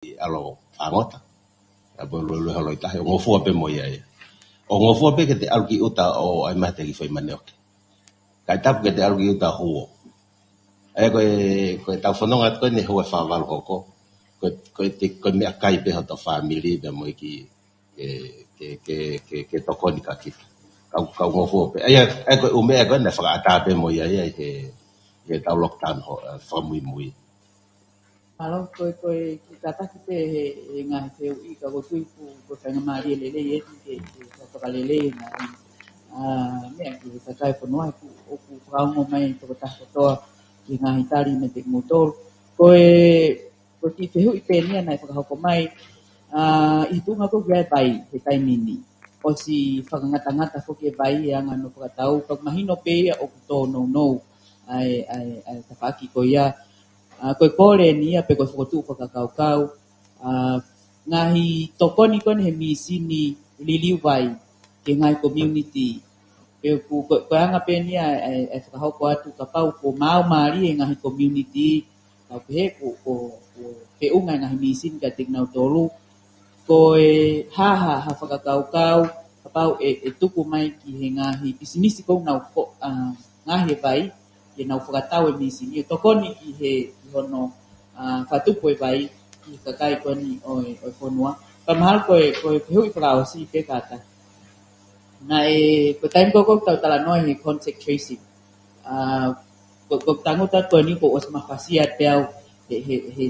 alo angota apo lo halo ita o ngofo pe mo ia o ngofo pe ke te alki uta o ai mate ki foi maneo ka tap ke te alki uta ho ko ta fononga ko ni ho fa val hoko ko me kai pe ho to family be mo ki ke to ko ni ka ki ka ngofo pe ai ko o me ko na fa ata pe mo ia ke ta lockdown ho fa mui Malo koe ki tata ki te he ngā he ui ka ko tui ko whainga maari lele e ki te whakalele ngā mea ki ka kai whanua ku o ku whaongo mai toko taha toa ki ngā hitari me te motoro. Ko ki te hui pēnia nai whakahoko mai i tunga ko kia bai he taimini. O si whakangata whoki e bai e anga no whakatau ka mahino pēia o ku tō nou ai tawhaki ko ia koe kore ni a pe koe whakotu whakakaukau. Ngahi tokoni kone he misini liliu vai ke ngai community. Pe koe anga pe ni e whakahoko atu ka pau ko mau maari e ngahi community. Kau pehe ko pe unga ngahi misini ka tingau tolu. Koe haha ha whakakaukau ka pau e tuku mai ki he ngahi pisinisi kou nau ngahi vai ke nau whakatau e misini. E tokoni ki he hono whatupu e vai ki kakai koni oi whanua. Pamahal koe hui whakao si pe kata. Na ko taim koko tau tala noe he contact tracing. Ko tango ta koe ni ko os mafasia teau he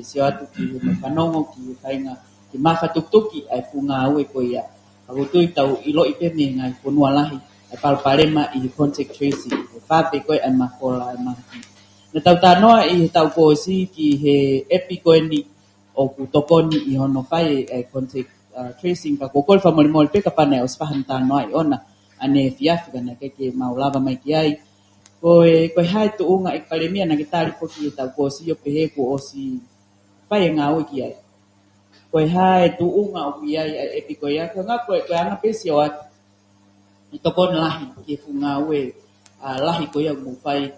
sio atu ki he whanongo ki he whainga ki mawhatuktuki ai whunga au e koe ia. Ako tui tau ilo i pe me ngai whanua lahi ai palparema i he contact tracing. He whape koe ai makola ai mahaki. Na tau tanoa i tau kōsi ki he epi koe ni o ku tokoni i hono whai contact tracing ka kokol whamole pe ka pane o spahan tanoa i ona ane fiafika na ke maulava mai ki ai. Koe hai tu unga i kalemia na ke tari poki i tau kōsi o pehe ko o si whai ngā ui ki ai. Koe hai tu unga o ki ai epi koe ia. Koe ngā koe anga pesi o atu. I tokoni lahi ki fu ngā ue lahi koe ia mu whai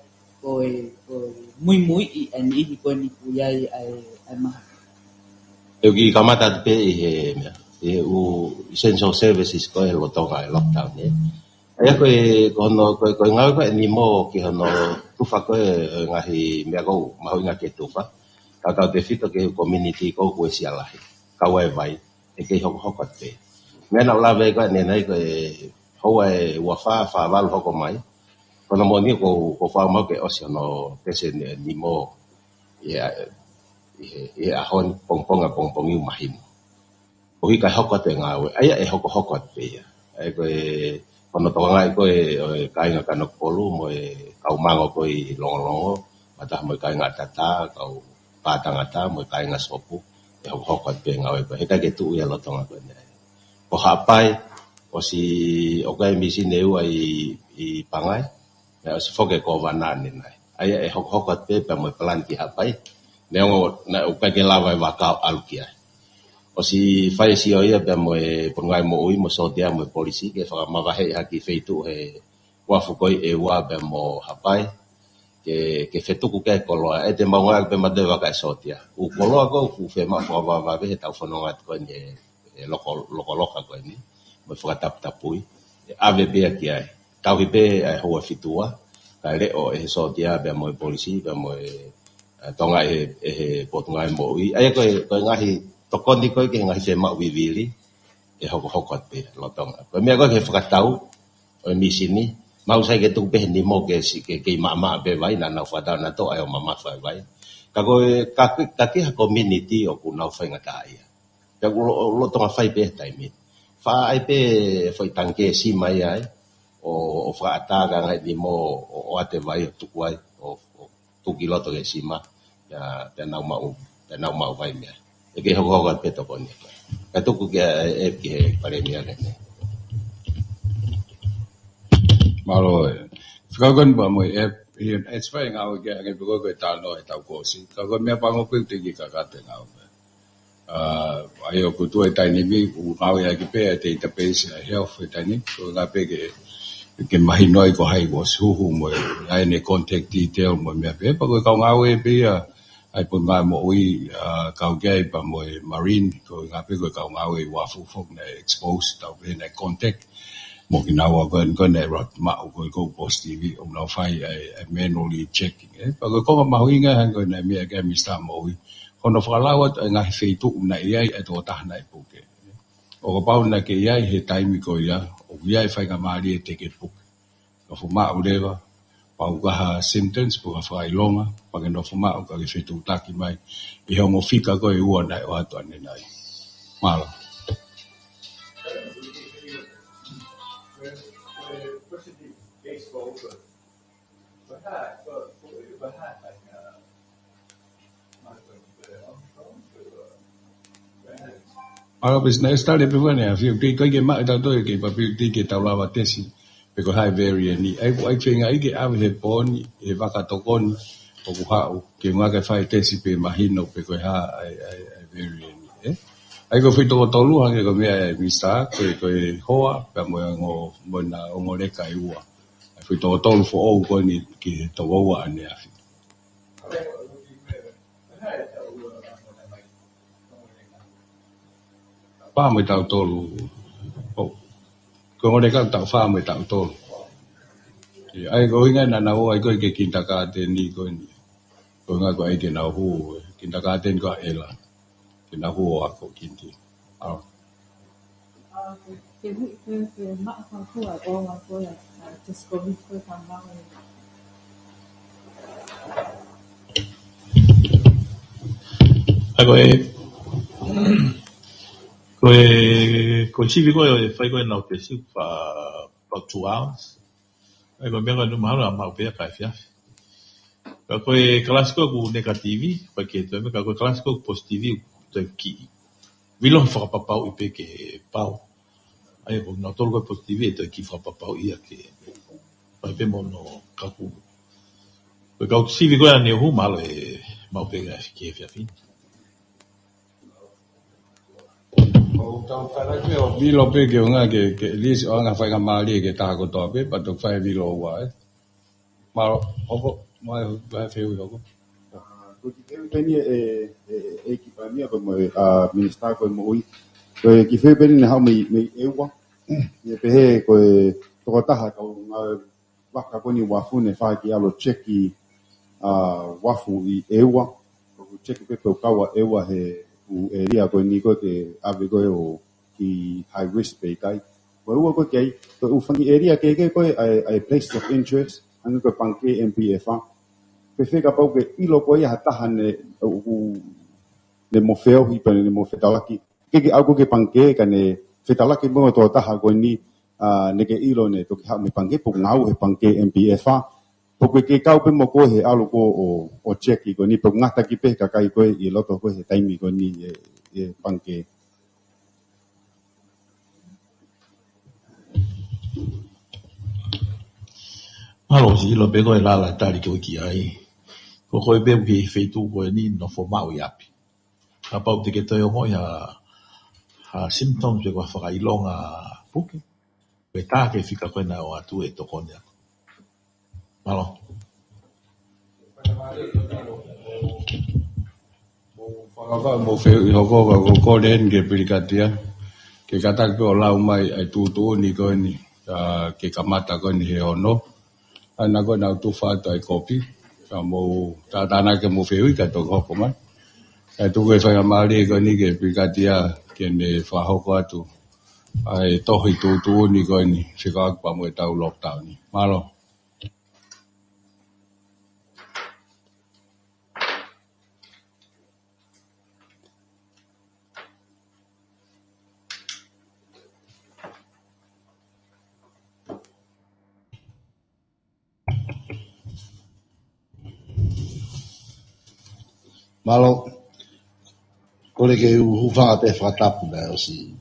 koe mui i ani i koe ni kuyai ai maha. Eu ki kamata te pe e u essential services koe lo tonga e lockdown e. Ai koe ngau koe ni mo ki hono tufa koe ngahi mea kou mahu inga ke tufa. Tau te fito ke community kou koe sialahi. Kau e vai e ke hoko te. Mea na ulawe koe nenai koe hou e uawha whawalu hoko mai. Kono mo ni ko whaumau ke osi hono pese ni mo e ahon pongpong iu mahimo. O hi kai hoko te ngāwe, aia e hoko te ia. Ai koe, kono toka ngai koe kai ngā kanok polu, mo e kau mango koe longo, matah mo kai ngā tata, kau pātangata, mo kai ngā sopu, e hoko te ngāwe koe. He kai ke tuu ia lotonga koe nei. Ko hapai, o si o kai misi neu ai i pangai, o si foke ko vanane nai. Aia e hoko te pe mo pelan ki hapai, neongo na o kai ke lawa e wakao aluki ai. O si whai si o ia pe mo e pungai mo ui mo sotia mo e polisi ke whakamawahe haki wheitu he wafu koi e ua pe mo hapai ke whetuku ke koloa e te maunga pe madoi waka e sotia. U koloa ko u whema whawawawe he tau whanonga koe ni e loko koe ni mo e whakataputapui e ave pia ki ai. Tau hi pe e hoa fitua kai reo e he sotia pe mo e polisi pe mo e tonga e potungai mo ui. Aia koe ngahi tokoni koe ke ngahi whema uiwili e hoko te lotonga. Koe mea koe ke whakatau o e misini mau sai ke tuku pehe ni mo ke mama pe vai na nau whatau na to ai o mama whai vai. Ka koe ka ha community o ku nau whai ngata ia. Ka lotonga whai pehe taimi. Whai pe whai tanke si mai ai o whaataga ngai ni mo o ate vai o tuku ai o tuki loto ke sima ya te nau mau vai mea. E ke hoko pe tokoni. Ka tuku ke e ki he paremia nene. Malo e. Whakagon ba mo e it's fine ngau ke ngai buko ko tano e tau kosi. Ka ko me pango pe te ki ka te ngau. Ai o kutu e tai ni mi u ngau ya ki pe te pese health e tai ni. So nga pe ke mahi noi ko hai ko suhu mo ai ne contact detail mo me pe pa ko ngau e pe ai pun ngā mo ui kau gai pa mo marine ko ngā pe ko kau ngā ui wafu fok na expose tau pe na contact mo ki nawa ko na rot ma ko post TV na fai ai manually checking pa ko ma hui nga han ko na mi ga mi sta mo ui kono whakalawat ngā wheitu na iai e tō tahna i puke o ko pau na ke iai he taimi ko ia o iai whai ka maari e teke puke ka fu maa urewa pau kaha sentence po ka whai longa pa ke no fu maa ka ke whetu taki mai i heo mo fika ko i ua nai o hatu ane nai mala Alo bis na estale pe vane a fiu ki ke ma ta to ke pa pi ke ta lava tesi pe ko hai variant ni ai finga i ke ave he poni e vaka tokoni o ku ha ke nga ke fai tesi pe mahino pe ko ha ai variant ni ai ko fito to lu ha ke ko me vista ko hoa pe mo ngo na ngo le kai ua ai fito to lu fo o ko ni ke to wa ane a fi pa mo ta to lu ko ngore ka ta fa mo ta to ai ko inga na o ai ko ke kinta ka te ni ko ni ko nga ko ai ke na hu kinta ka te ko ela ke na hu a ko kinti a ke ma fa ku a o ma ko ya just ko vi ko ta ma ai ko si ko fai ko na ke si fa 2 hours ai ko me ko no ma pe ka fia ko kelas ko ku negativi pa ke to me ko kelas ko positivi to ki vilo fa pa pa i pe ke pau ai ko na to ko positivi to ki fa pa pa i ke pa pe mo no ka ku ko si ko na ne hu malo e ma pe ka ke fia fin o tau whara ke o vilo pe ke o ngā ke lis o ngā whai ka maari ke tā ko tō pe pa tō whai vilo o wai maro oko mai vai feu i oko ko ki feu peni e ki pa mia ko mo minister ko mo ui ko ki feu peni na hau me ewa ye pe he ko to taha ko ngā waka ko ni wafu ne wha ki alo cheki wafu i ewa ko cheki pe ko kawa ewa he u area ko ni ko ke ave ko o ki high risk pe kai ko ua ko ke ko u fangi area ke ko ai place of interest anga ko panke MPFA pe feka pau ke ilo ko ia hataha ne mo feo hi pe ne mo fetalaki ke au ke panke ka ne fetalaki mo to taha ko ni ne ke ilo ne to ke ha me panke po ngau he panke MPFA po ke kau pe mo ko he alu ko o cheki ko ni po ngata ki pe ka kai ko i loto ko he taimi ko ni e panke alo si lo pe ko la tali ko ki ai ko ko be ki feitu ko ni no fo mau yapi a pau te ke to yo ya ha symptoms ko fa i longa puke pe ta ke fika ko na o atu e to konya alo whakaka mo feu i hoko ko koren ke pirikatia ke kata ko lau mai ai tu ni ko ni ke kamata ko ni he ono ana ko na tu fa tai kopi ka mo ta na ke mo feu i ka to hoko mai ai tu ke fa mali ko ni ke pirikatia ke ne fa hoko atu ai tohi tu ni ko ni fika pa mo tau lockdown ni malo Malo, kore ke uwhanga te whatapu na o si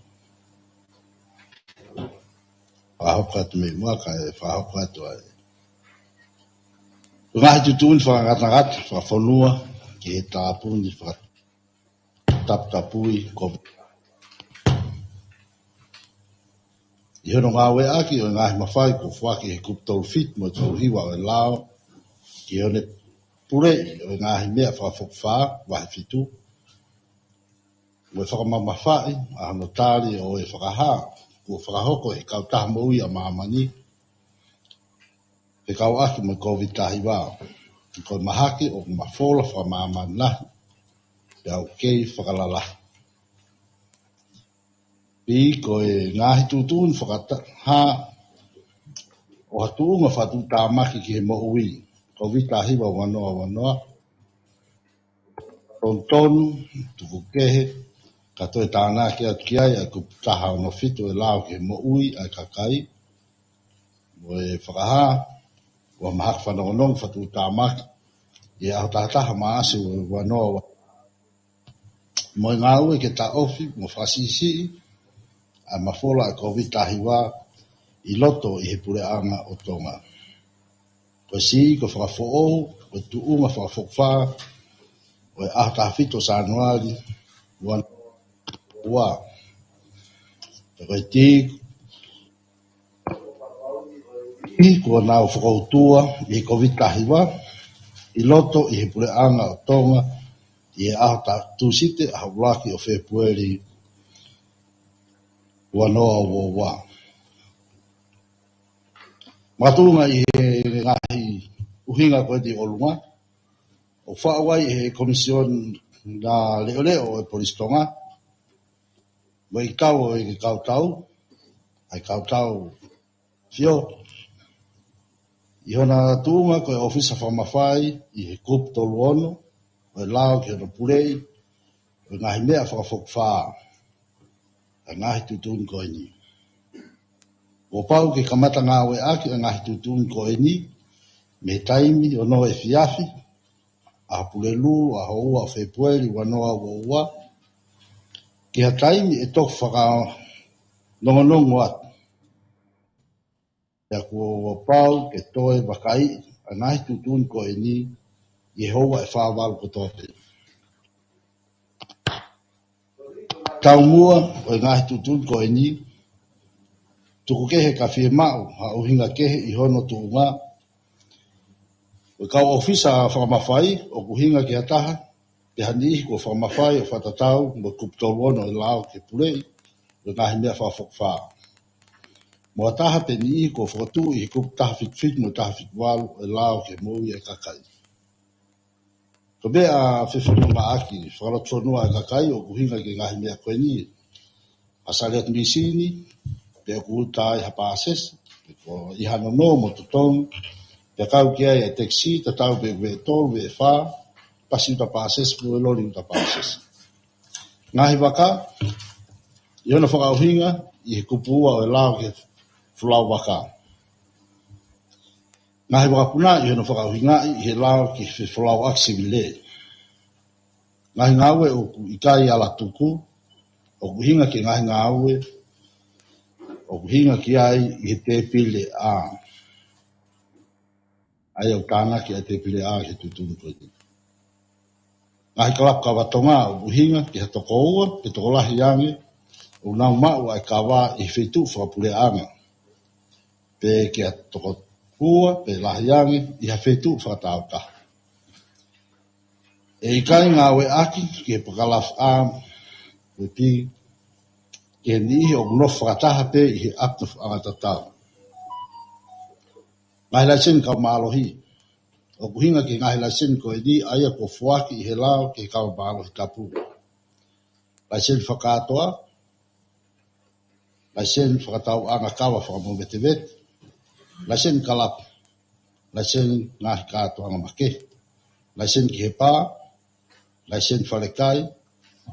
whahoka atu me mua ka e whahoka atu ai. Ngahi tutun whangatangat, whawhanua, ke he tāpuni whakataputapui, ko I hono ngā we aki o ngahi mawhai ko whaki he kuptau fit mo tau hiwa o lao, ki hone pule o ngahi mea whakawhukawha wahi fitu. Ue whakamamawhai a hano tāri o e whakaha kua whakahoko he kautaha maui a maamani he kau aki me COVID tahi wā. Ko mahaki o mafola whakamamani nahi pe au kei whakalalahi. Pi ko e ngahi tutun whakataha o hatuunga whatu tāmaki ki he moui. COVID tahi wā wanoa. Tontonu, tukukehe, katoe tāna ki atu ki ai, ku taha ono fitu e lao ki he moui ai kakai. Mo e whakaha, wa mahak whanongonong whatu tāmaki, i aho tātaha maase o wanoa. Mo e ngā ue ke tā ofi, mo whasisi, a mafola a COVID tahi wā, i loto i he pureanga o tonga. Ko si, ko whakafo'ou, ko tuunga whakafokwha, o e aho tāwhito sa anuari, wā. Ko e tī, ko nāu whakautua, i he COVID tahi wā, i loto i he pureanga o tonga, i e aho tātūsite, aho laki o Februari, wanoa o wā. Matunga i he ngahi uhinga koe di olunga. O whaawai he komision na leo e polistonga. Mo i kau o i kautau. Ai kautau fio. I hona tuunga koe ofisa whamawhai i he kup tolu ono. O e lao ki hana purei. O ngahi mea whakafokwha. A ngahi tutun koe ni. O pau ke kamata ngā oe aki a ngahi tutun koe ni. Me taimi o no e fiafi. A pulelu, a hoa o Februari, wanoa o ua. Ki ha taimi e toku whaka nongonongo atu. Ia kua pau ke toe wakai a ngahi tutun koe ni. I hoa e whaawalu ko tope. Taumua o ngahi tutun koe ni. Tuku kehe ka whie mau, ha uhinga kehe i hono tuunga. O kau ofisa whakamawhai, o kuhinga ki ataha, te hanihi ko whakamawhai o whatatau, mo kuptolono i lao ke purei, o ngahi mea whawhokwha. Mo ataha pe nihi ko whakatu i kup taha whitwhit mo taha whitwalu i lao ke moui e kakai. Ko mea whiwhitu maaki, whakarotonua e kakai, o kuhinga ki ngahi mea koe ni. Asale at misini, pe kuutai hapaases, ko i hano no mo tutongu, pe kau kia e teksi, ta tau pe tolu e wha, pasi uta paases, po e lori uta paases. Ngahi waka, i ona whakauhinga, i he kupua o e lao ke fulau waka. Ngahi waka puna, i ona whakauhinga, i he lao ke fulau aksivile. Ngahi ngawe o ku ikai ala tuku, o kuhinga ke ngahi ngawe, o kuhinga ki ai i he te pile a. Ai au tāna ki ai te pile a he tutunu koe ni. Ngahi kalap ka watonga o kuhinga ki he toko ua, ke toko lahi ange, o nau mau ai ka wā i whetu whakapule anga. Pe ki he toko ua, pe lahi ange, i he whetu whakatau ka. E ikai ngā we aki ki he pakalaf a, we pi, ki he nihi o mnof whakataha pe i he aptuf angatatau. Ngahi laisen kau maalohi. O kuhinga ki ngahi laisen koe ni aia ko fuaki i he lao ki kau maalohi tapu. Laisen whakatoa. Laisen whakatau anga kawa whakamomete. Laisen kalap. Laisen ngahi katoa anga make. Laisen ki he pā. Laisen whalekai.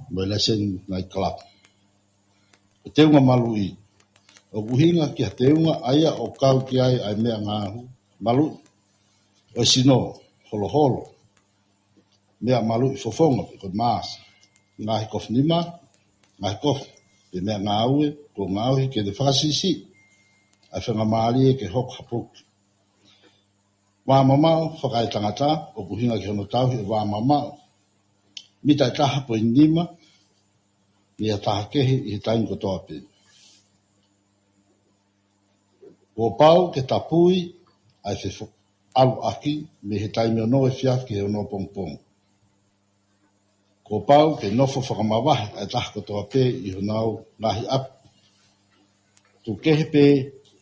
Mo laisen ngai kalap. O teunga malui. O kuhinga ki ha teunga aia o kau ki ai mea ngahu. Malu, o sino, holo. Mea malu i fofonga, ko maas. Ngahi kof nima, ngahi kof. Pe mea ngaue, ko ngauhi ke de whakasisi. Ai whenga maari e ke hok hapuk. Wā mamao, whakai tangata, o kuhinga ki hono tauhi e wā mamao. Mita i taha po i nima, ni a taha kehe i he taingo kotoa pe. O pau ke tapui, ai alu aki me he taimi ono e fiaf ke ono pongpong. Ko pau ke nofo whakamawahi ai taha kotoa pē I honau ngahi api. Tu kehe pē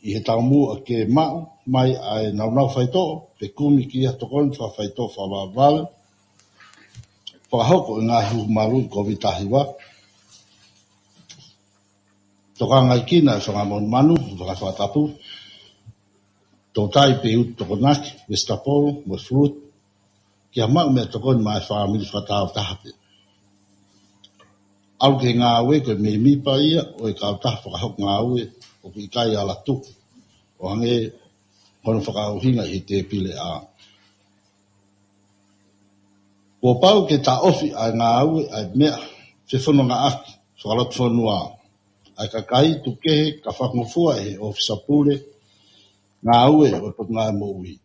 I he taumu a ke mau mai ai naunau whaitoa pe kumi ki a tokoni wha whaitoa whawawale. Whakahoko I ngahi humaru COVID-19. Tokanga I kina e whangamon manu, whakawhatapu. Tōtai pe ut tokonaki, Westapolo, mo fruit. Kia mau mea tokoni mai whamili whatau tahape. Au ke ngā ue koe me mipa ia o e kautaha whakahok ngā ue o ki kai ala tuku. O hange kono whakauhinga I te pile a. Ko pau ke ta ofi ai ngā ue ai mea te whono ngā aki whakalot whonua. Ai ka kai tu kehe ka whakngofua e ofisa pule ngā ue o pot ngā mo ui.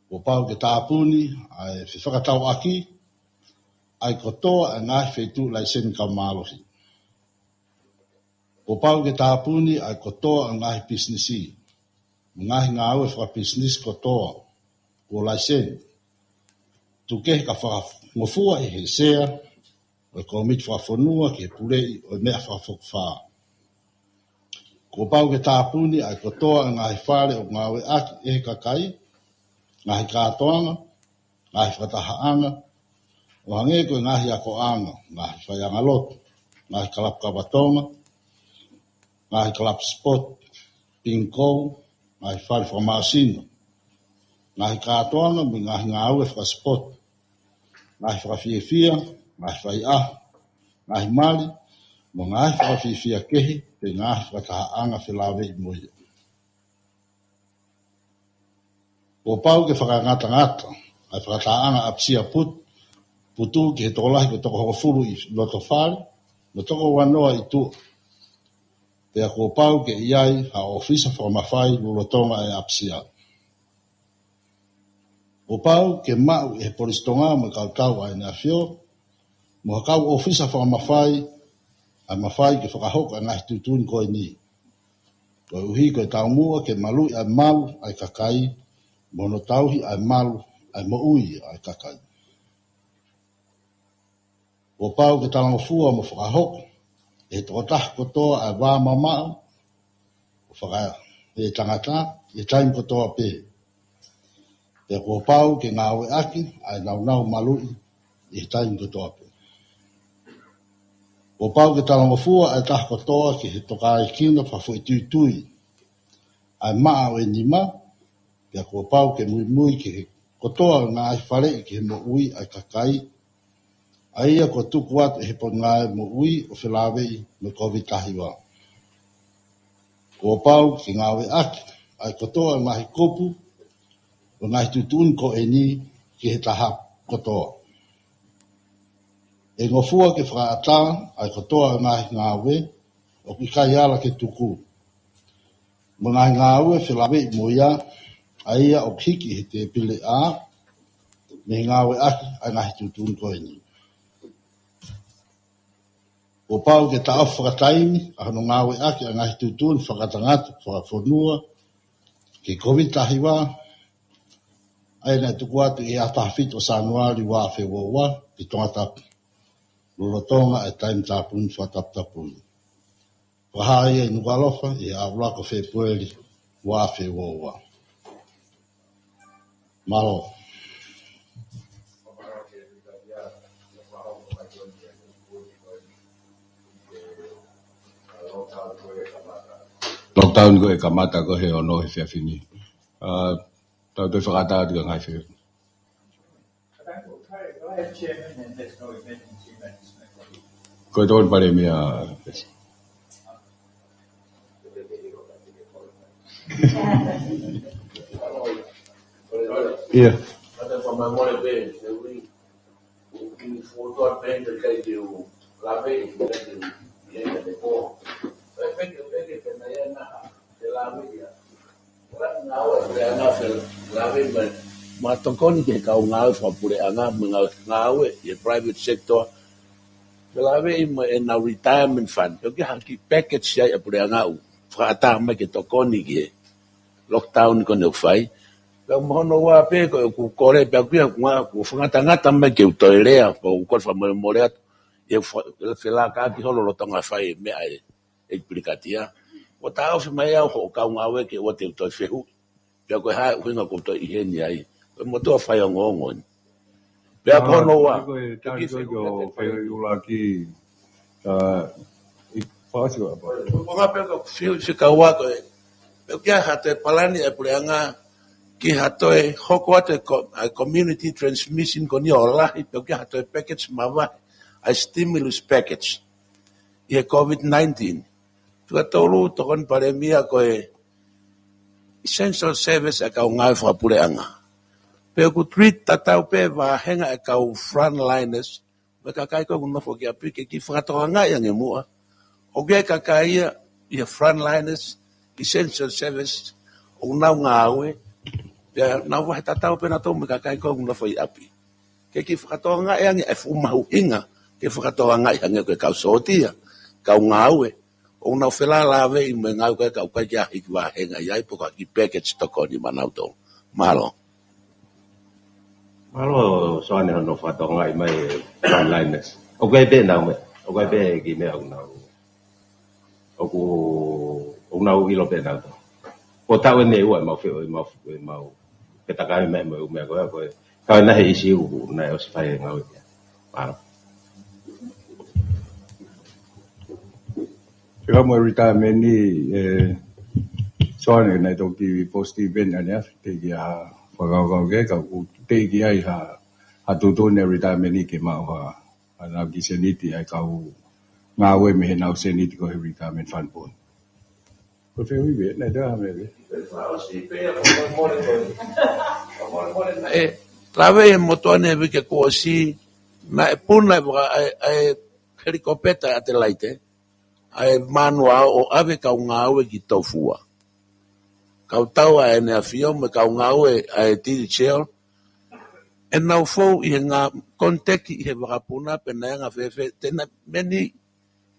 Ko pau ke ta apuni ai whakatau aki ai kotoa a ngahi whaitu lai sen ka mālohi. Ko pau ke tāpuni ai kotoa a ngahi businessi. Ngahi ngā ue whaka business kotoa ko lai sen. Tu kehe ka whakangofua I he sea o e komit whawhonua ke pulei o mea whawhokwha. Ko pau ke tāpuni ai kotoa a ngahi whare o ngā ue aki e kakai, ngahi kātoanga, ngahi whatahaanga, o hange koe ngahi ako anga, ngahi whaianga lotu, ngahi kalap kawatonga, ngahi kalap sport, pinkou, ngahi whare whamasino, ngahi kātoanga, mi ngahi ngāue whaka sport, ngahi whakawhiawhia, ngahi whaiaha, ngahi mali, mo ngahi whakawhiawhia kehi, te ngahi whatahaanga whilawe I moia. Ko pau ke whakangata-ngata, ai whakataanga apsia putu ki he tokolahi ko toko hokofuru I loto whare, no toko wanoa I tua. Pea ko pau ke iai ha ofisa whakamawhai lulotonga e apsia. Ko pau ke mau he polistonga mo kaukau ai nea whio, mo hakau ofisa whakamawhai ai mawhai ke whakahoka ngahi tutun koe ni. Koe uhi koe taumua ke malui ai malu ai kakai, mono tauhi ai malu ai moui ai kakai. Ko pau ke talangofua mo whakahoko, e tokotah kotoa ai wā mamau, o whaka e tangata, e taim kotoa pē. Pe ko pau ke ngāwe aki, ai naunau malui, e taim kotoa pē. Ko pau ke talangofua ai tah kotoa ke he tokai kino whafo I tui, ai maa o e nima, pe ko pau ke mui ke he kotoa ngāi whare ke he mo ui ai kakai, aia ko tuku atu he po ngai mo ui o whilawei me COVID-19. Ko pau ki ngawe aki, ai kotoa ngahi kopu, o ngahi tutun ko e ni ki he taha kotoa. E ngofua ke whakaata, ai kotoa ngahi ngawe, o ki kai ala ke tuku. Mo ngahi ngawe whilawei mo ia, aia o hiki he te pile a, me ngawe aki, ai ngahi tutun ko e ni. Ko pau ke ta ofa whakataimi, a hano ngawe aki a ngahi tutun, whakatangata, whakawhonua, ke COVID-19, ai nei tuku atu I atahawhito Sanuari wā whewoa, ki tongatapu. Lolotonga e taim tapun whataptapun. Wahai e nukalofa, I awrako whepueli wā whewoa. Malo. Lockdown ko e kamata ko he ono he whiawhini. Tau te whakata atu ka ngai whio. Ko e tōn pare mea... Ia. Ma tokoni ke kau ngau whapure anga ngau e private sector lawe mo e na retirement fund ke haki package ya pure ngau whata me ke tokoni ke lockdown ko no fai Kau mohono wa pe ko kore pe ku nga ku ngata me ke toilea po ko fa mo morea e fela ka ki holo lo tonga fai me ai explicatia o ta o mai ho ka nga we ke o te to fehu pe ko ha ku nga ko to i ni ai mo to fai ngongo pe ko no wa ki go fe ula ki i fácil apa ko nga pe ko fi ka wa ko pe kia ha te palani e puleanga ki hatoe hoko ate community transmission ko ni ola i pe kia hatoe package mawa a stimulus package i COVID-19 tua tolu tokon pandemia ko essential service ka ngai fa puleanga pe ku treat tatau pe va henga ka frontliners me ka kai ko no fo kia pe ki fratonga yang emua o ge ka kai i frontliners essential service o na ngawe ya na wa tatau pe na to me ka kai ko no fo i api ke ki fratonga yang e fu mau inga ke fratonga yang ke ka sotia ka ngawe o na fela lave i me ngau ka ka ya ikwa henga ya po ka ki package to ko ni manauto malo soane no fratonga i mai frontliners o ge be na me o ge be ki me au na o na u ilo pe na to o ta we ne u ma fe ma ke ta ka me ko ka na he isi u na o se fa nga u pa Kira mo retirement ni soane na to ki posti ben ania te ya whakakau ke ka te ki ai ha tutu ne retirement ni ke ma ha ana ki seniti ai kau ngā we me he nau seniti ko he retirement fund pon. Ko te hui be, nei tua me be. Trawe e motoane e ke ko si na e puna e helikopeta ate laite ai manua o ave ka ngā we ki tofua. Kau tau a ene a fio me kau ngā we a e tiri cheo e nau fou i ngā konteki i he wakapuna pe na ngā fefe tena meni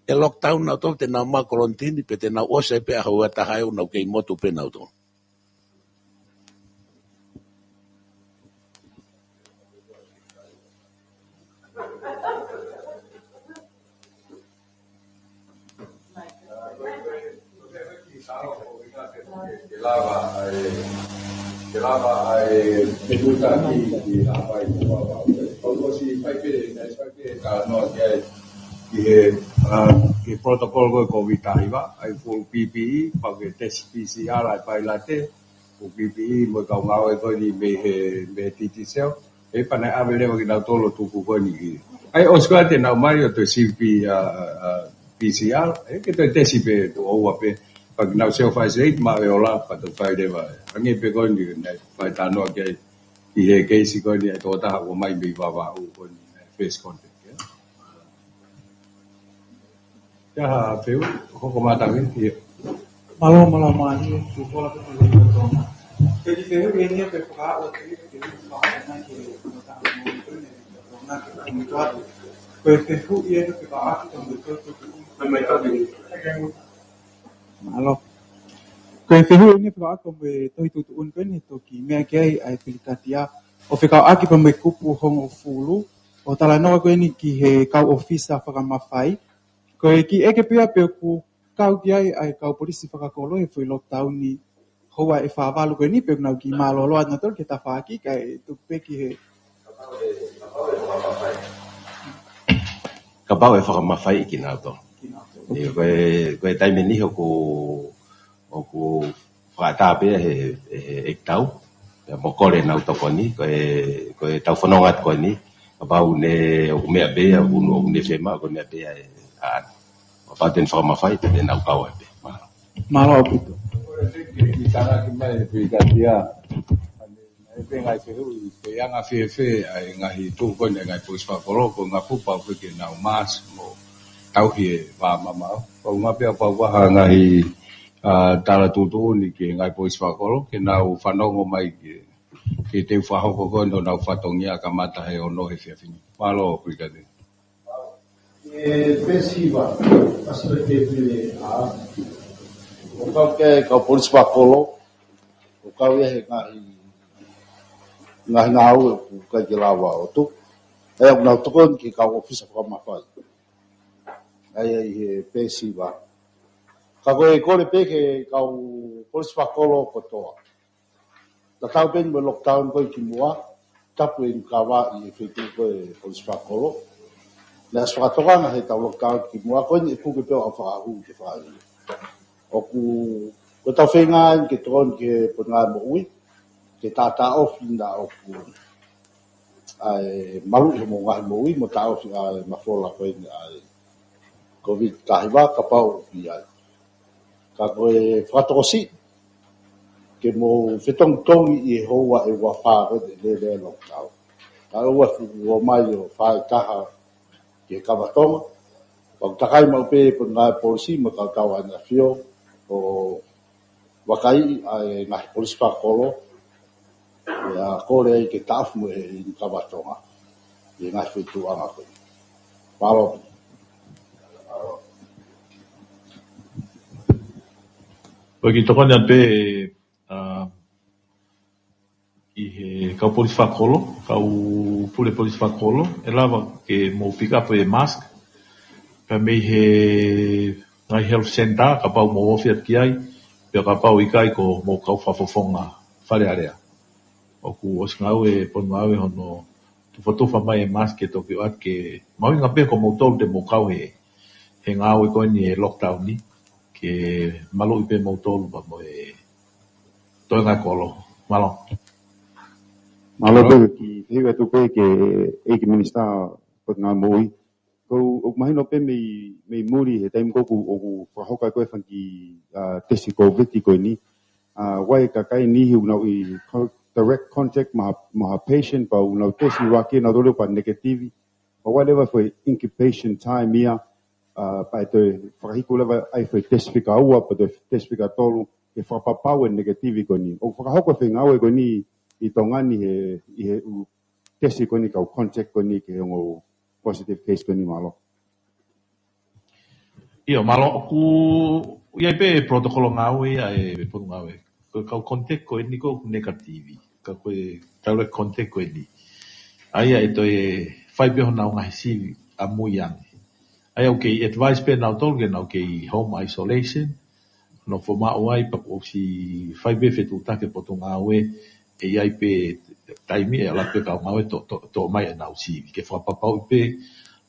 e lockdown na to te na ma quarantine pe te na ose pe a hau ata hai na ke motu pe na to ke lava ai me gusta ki apa i wa o si pai pe ka no ke protocol ko COVID aiva ai full PPE pa ke test PCR ai pai late o PPE mo ka ngau ko ni me TTCL e pa na ave le ki na tolo tu ko ni ai o skate na Mario to CP PCR ke to test pe to o pe pag na self isolate ma e ola pa to fai de va ange pe ko ni na fai ta no ke i he ke si ko ni to ta o mai bi va o ko ni face contact ya peu ko mata ni malo mani tu ko la pe le to ke di peu ni pe pa o ke pa na ke ta mo na ke ni to pe te fu ye ke pa a to to me to ni malo ke te hu ni pa ko me to tu un ke ni to ki me ke ai pilikatia o fe ka aki pa me kupu hongo fulu o tala no ko ni ki he ka ofisa fa ma fai ko ki eke pia pe ku kau ki ai kau polisi whakakolo e whui lockdown ni hoa e whaawalu koe ni pe nau ki malolo atna tol ke ta whaaki ka e tupe ki he ka pau e whakamawhai i ki nau to koe taime ni hoku whakatape he tau mo kore nau toko ni koe tau whanongat koe ni ka pau ne o mea bea o ne whema o mea bea e pa ten whakamawhai te nau kau e pe malo pito ki tara ki mai pilikatia e pe ngai te hui pe anga fefe ai ngahi tu ko ne ngai pois whakoro ko ngā pupa o ke nau mas mo tau hie wā mamau ko ngā pia pa waha ngahi tara tutu ni ke ngai pois whakoro ke nau whanongo mai ke te whahoko ko no nau whatongia ka mata he ono he whiawhini malo pilikatia festival asal ke o kau ke kau polis pakolo o kau ye ngahi ngā au e kai ki lawa o tu. E au nau tokon ki kau ofisa whakamawhai. Ai he pēsi wa. Ka koe kore pē ke kau polisi whakolo kotoa. Ta tau pēni me lockdown koe ki mua, tapu e kawa i e whitu koe polisi whakolo. Le as whakatokanga he tau lockdown ki mua, koe ni e puke pēo au whakahu ke whakahu. O ko tau whenga ke tokon ke punga mo ui, ke tata ofi na o ku ai malu mo ngahi mo ui, mo ta ofi ai mafola koe ni ai COVID kahiwa ka pau i ai. Ka koe whatokosi, ke mo whetong tongi i e hoa e wawha koe te le lockdown. Ka ua fu o mai o whae taha ke kawatonga, pau takai mau pē po ngai polisi mo kau tau ana fio o wakai ai ngahi polisi whakolo, ia kore ai ke tafu mo e kawatonga, i ngahi whetu anga koe. Palo. Koe ki tokone an pē i he kau polisi whakolo, kau pule polisi whakolo, e lawa ke mo pick up e mask, ka mei he ngai health center, ka pau mo ofi at ki ai, pia ka pau i kai ko mo kau whafofonga whare area. O ku os ngau e ponu au e hono tufa mai e mask e toki o at ke mau inga pia ko mo tolu te mo kau he ngau e koe ni e lockdown ni, ke malo i pe mo tolu pa mo e toi ngai kolo. Malo. Malo pe ki hiwa tu pe ke eki minista pot ngā moi. Ko o mahino pe me muri he taim ko ku whahoka koe whanki tesi COVID ko ni. Wai ka kai ni hiu nau i direct contact maha patient pa nau tesi waki nau dole pa negativi. Pa wai lewa foi incubation time ia pa e toi whakahiku lewa ai foi test whika ua pa toi test whika tolu e whakapapau e negativi ko ni. O whakahoka whingawe ko ni i tongani he testi ko ni kau contact ko ni ke hongo positive case ko ni malo. Ia, malo ku ia pe protokolo ngau ia e ponu ngau e. Ko kau contact ko ni ko negativi. Ka koe direct contact ko ni. Aia e toi whai peho nau ngahi sivi a mui ange. Aia o kei advice pe nau tolu ke nau kei home isolation. No fo mao ai pa ko si whai pe whetu take poto ngau e iai pe taimi e ala pe kau ngau e to mai e nau sivi. Ke whapapau pe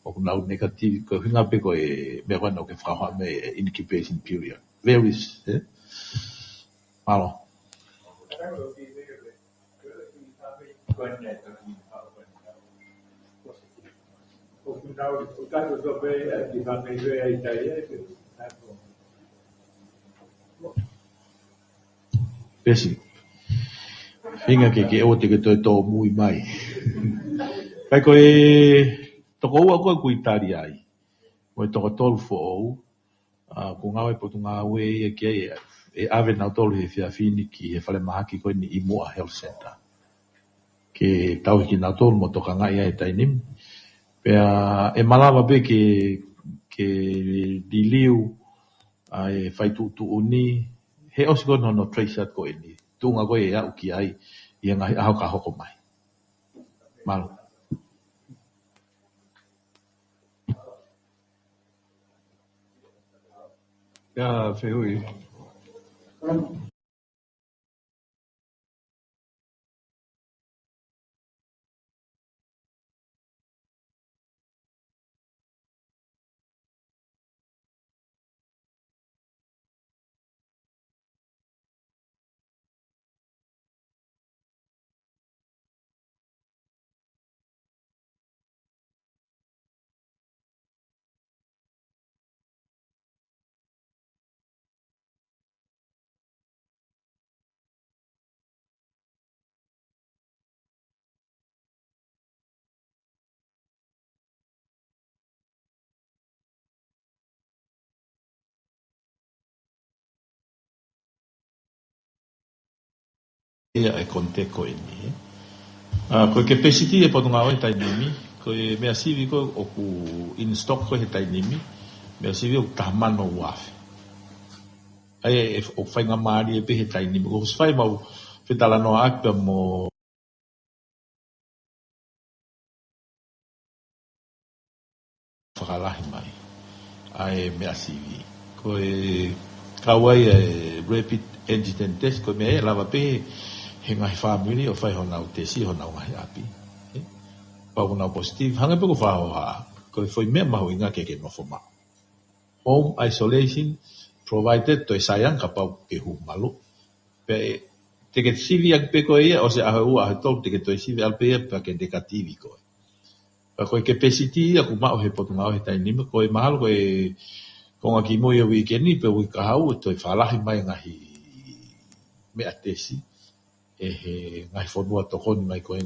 o nau negativi ko hinga pe ko e me koe nau ke whakahoa me incubation period. Varies, eh? Malo. Pesi. Hinga ke o te ke tō mui mai. Kai koe toko ua koe kuitari ai. Koe toko tolu fo ou. Ko ngawe potu ngawe e kia e ave nau tolu he fia fini ki he whale mahaki koe ni i mua health center. Ke tau ki nau tolu mo toka ngai ai tainim. Pea e malawa pe ke diliu e whaitu tu uni. He osi koe no trace at koe ni. Tunga koe e au ki ai i ngahi aho ka hoko mai. Malo. Ja, Fehui. Ia e konte ko ini. Ko ke pesiti e potunga o tai nimi, ko e mea sivi ko o ku in stock ko he tai nimi, mea sivi o tamano wafe. Ai e o whainga maari e pe he tai nimi, ko fai mau whetala no akpa mo whakalahi mai. Ai mea CV. Ko e kawai rapid antigen test, ko mea lava pe he ngahi family o whai honau tesi honau ngahi api. Pau honau positive, hanga pe ko whahoha. Ko e whai mea mahu inga ke nofo ma. Home isolation provided to e sayang ka pau ke hu malu. Pe te ke CV ak pe ko ia o se ahua a tol te ke to CV al pe pa ke negativi ko. Pa ko ke pesiti aku mau he potunga he tai nime ko e mahalo ko e konga ki mo ia weekend pe wi ka hau to e falahi mai ngahi me atesi e he ngahi fonua to kon mai ko en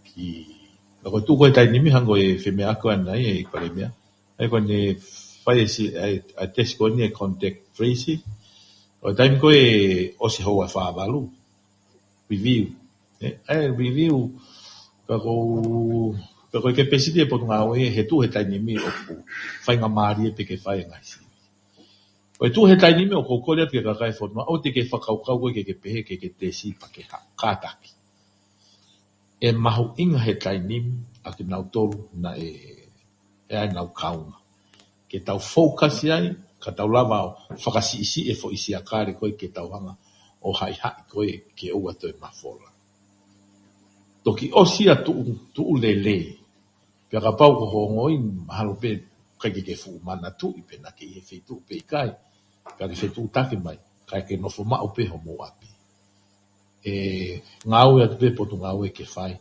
ki ko tu ko tai nime hango e fe me ako anai e ko le mea ai ko ne fai si ai test ko ni contact tracing o time ko e o se ho fa valu review review Kako ke pesiti e potu ngā oe he tu he tainimi o ku whai ngā maari e pe ke whai ngā si. O e tu he tainimi o kokorea pe kakai whanua o te ke whakaukau koe ke pehe ke te si pa ke kātaki. E mahu inga he tainimi a ke nau tolu na e ai nau kaunga. Ke tau focus ai, ka tau lava o whakasi isi e fo isi a kāre koe ke tau hanga o hai hai koe ke ua toi mawhola. Toki osi a tu lele. Pia ka pau ko hongoi mahalo pe kai ke fu mana tu i pe na ke e fetu pe kai ka ke fetu take mai kai ke no fo ma o pe ho mo api e ngau e pe po tu ngau e ke fai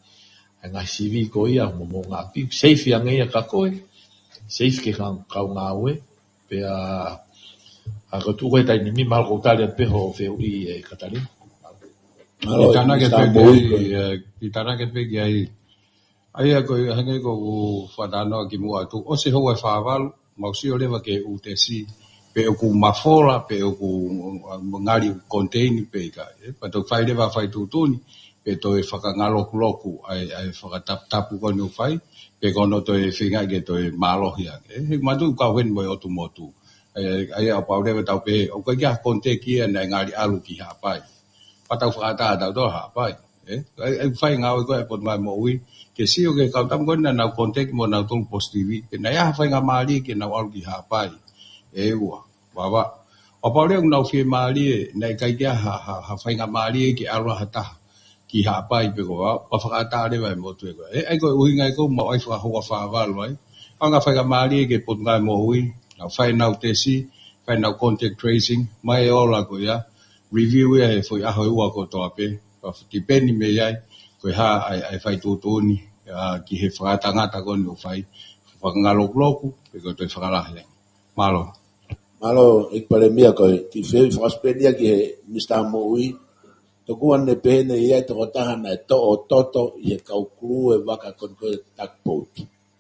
nga CV ko ia mo mo ngapi safe yang ia ka koe safe ke ka ngau e pe a ko tu ko tai ni mi mal ko tale pe ho fe uri e katali Itana ke pe ai Aia ko hange ko whanano ki mua tu o se hoa whaawalu mausi o lewa ke UTC pe o ku mafola pe o ku ngari containi pe ka pa to whai lewa whai tutuni pe to e whakangaloku loku ai whakatapu konu whai pe kono to e whinga ke to e malohi he matu ka wen mo o tu motu ai a pau lewa tau pe o ka kia konte kia na ngari alu ki hapai pa tau whakata tau to hapai ai whai ngau ko e pot mai mo ui ke sio ke kau tam kon na kontek mo na tong positivi ke na ya fa nga mali ke na al ki hapai e wa baba o pa le na fi mali na kai ke ha fa nga mali ke alwa hata ki hapai pe ko pa fa ta le vai mo tu ko ai ko ui ngai ko mo ai fa ho fa va lo nga fa nga mali ke pot ngai mo ui na fa na te si fa na contact tracing mai ola ko ya review e foi a ho wa ko to ape pa depend me ya ko ha ai fa tu ni ki he whakatangata ko no whai whakangalokloku pe ko te whakalahe malo ik pale mia ko ki fe whakaspendia ki he Mr. Moui to kuan ne pene ia to tahana to o toto i kau kru e waka kon ko takpot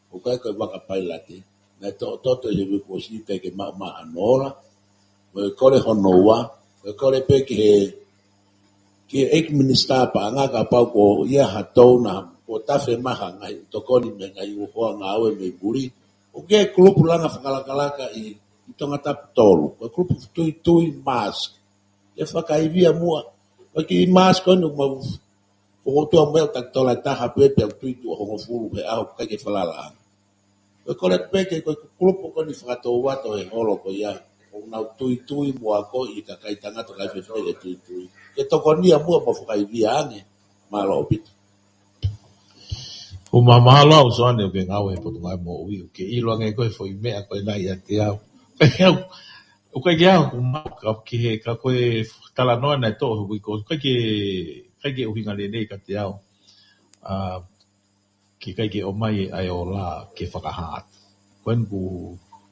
o kai ko waka pailati na to toto i ko si pe ke ma anola o ko le honoa o ko le pe ki ek minister pa nga ka pa ko ia hatou na o tafe maha ngai to ko ni ngai o ho nga o me buri o ke klub langa whakalaka i tonga tap tolu o klub tui mask e whakaivia mua o ki mask o no mau o to mo tak tola taha pe pe tui tu ho fulu pe au ka ke falala o ko le pe ke ko klub ko ni whakato wa to e holo ko ia o na tui mua ko i ka kai tanga to ka fe fe tui ke to ko ni mua mo whakaivia ange malo pito O mamala o soane o ke ngau e potu ngai mo ui ke ilo ngai koe foi mea koe nai a te au o kai kia ku mau ka ki he ka koe tala noa nai to hui ko kai ke uhinga le nei ka te au ki kai ke o mai ai o la ke whakahat koen ku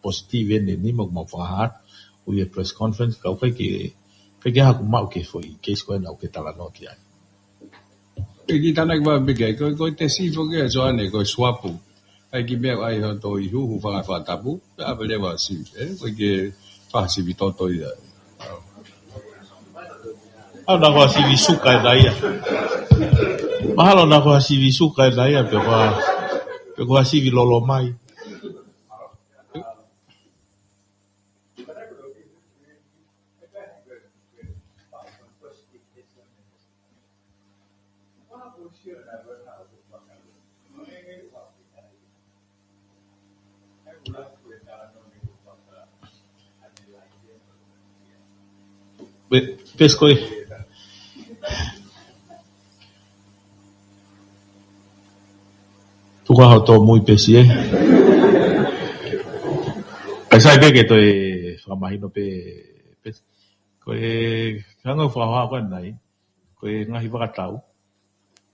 positive ene ni mo whakahat ui e press conference ka kai ke ha ku mau ke foi ke skoen au ke tala noa ki ai e ki tana ki wabike ko te sifo ke so ane ko swapu ai ki mea ai ho to i hu whakatapu a vele wa si ko ke whasivi toto i au na hoa sivi suka e daia mahalo na hoa sivi suka e daia pe hoa sivi lolo mai Pesco tu ka to muy pesi ai sai pe que to famahino pe ko kanga fa ha nai ko ngahi wakatau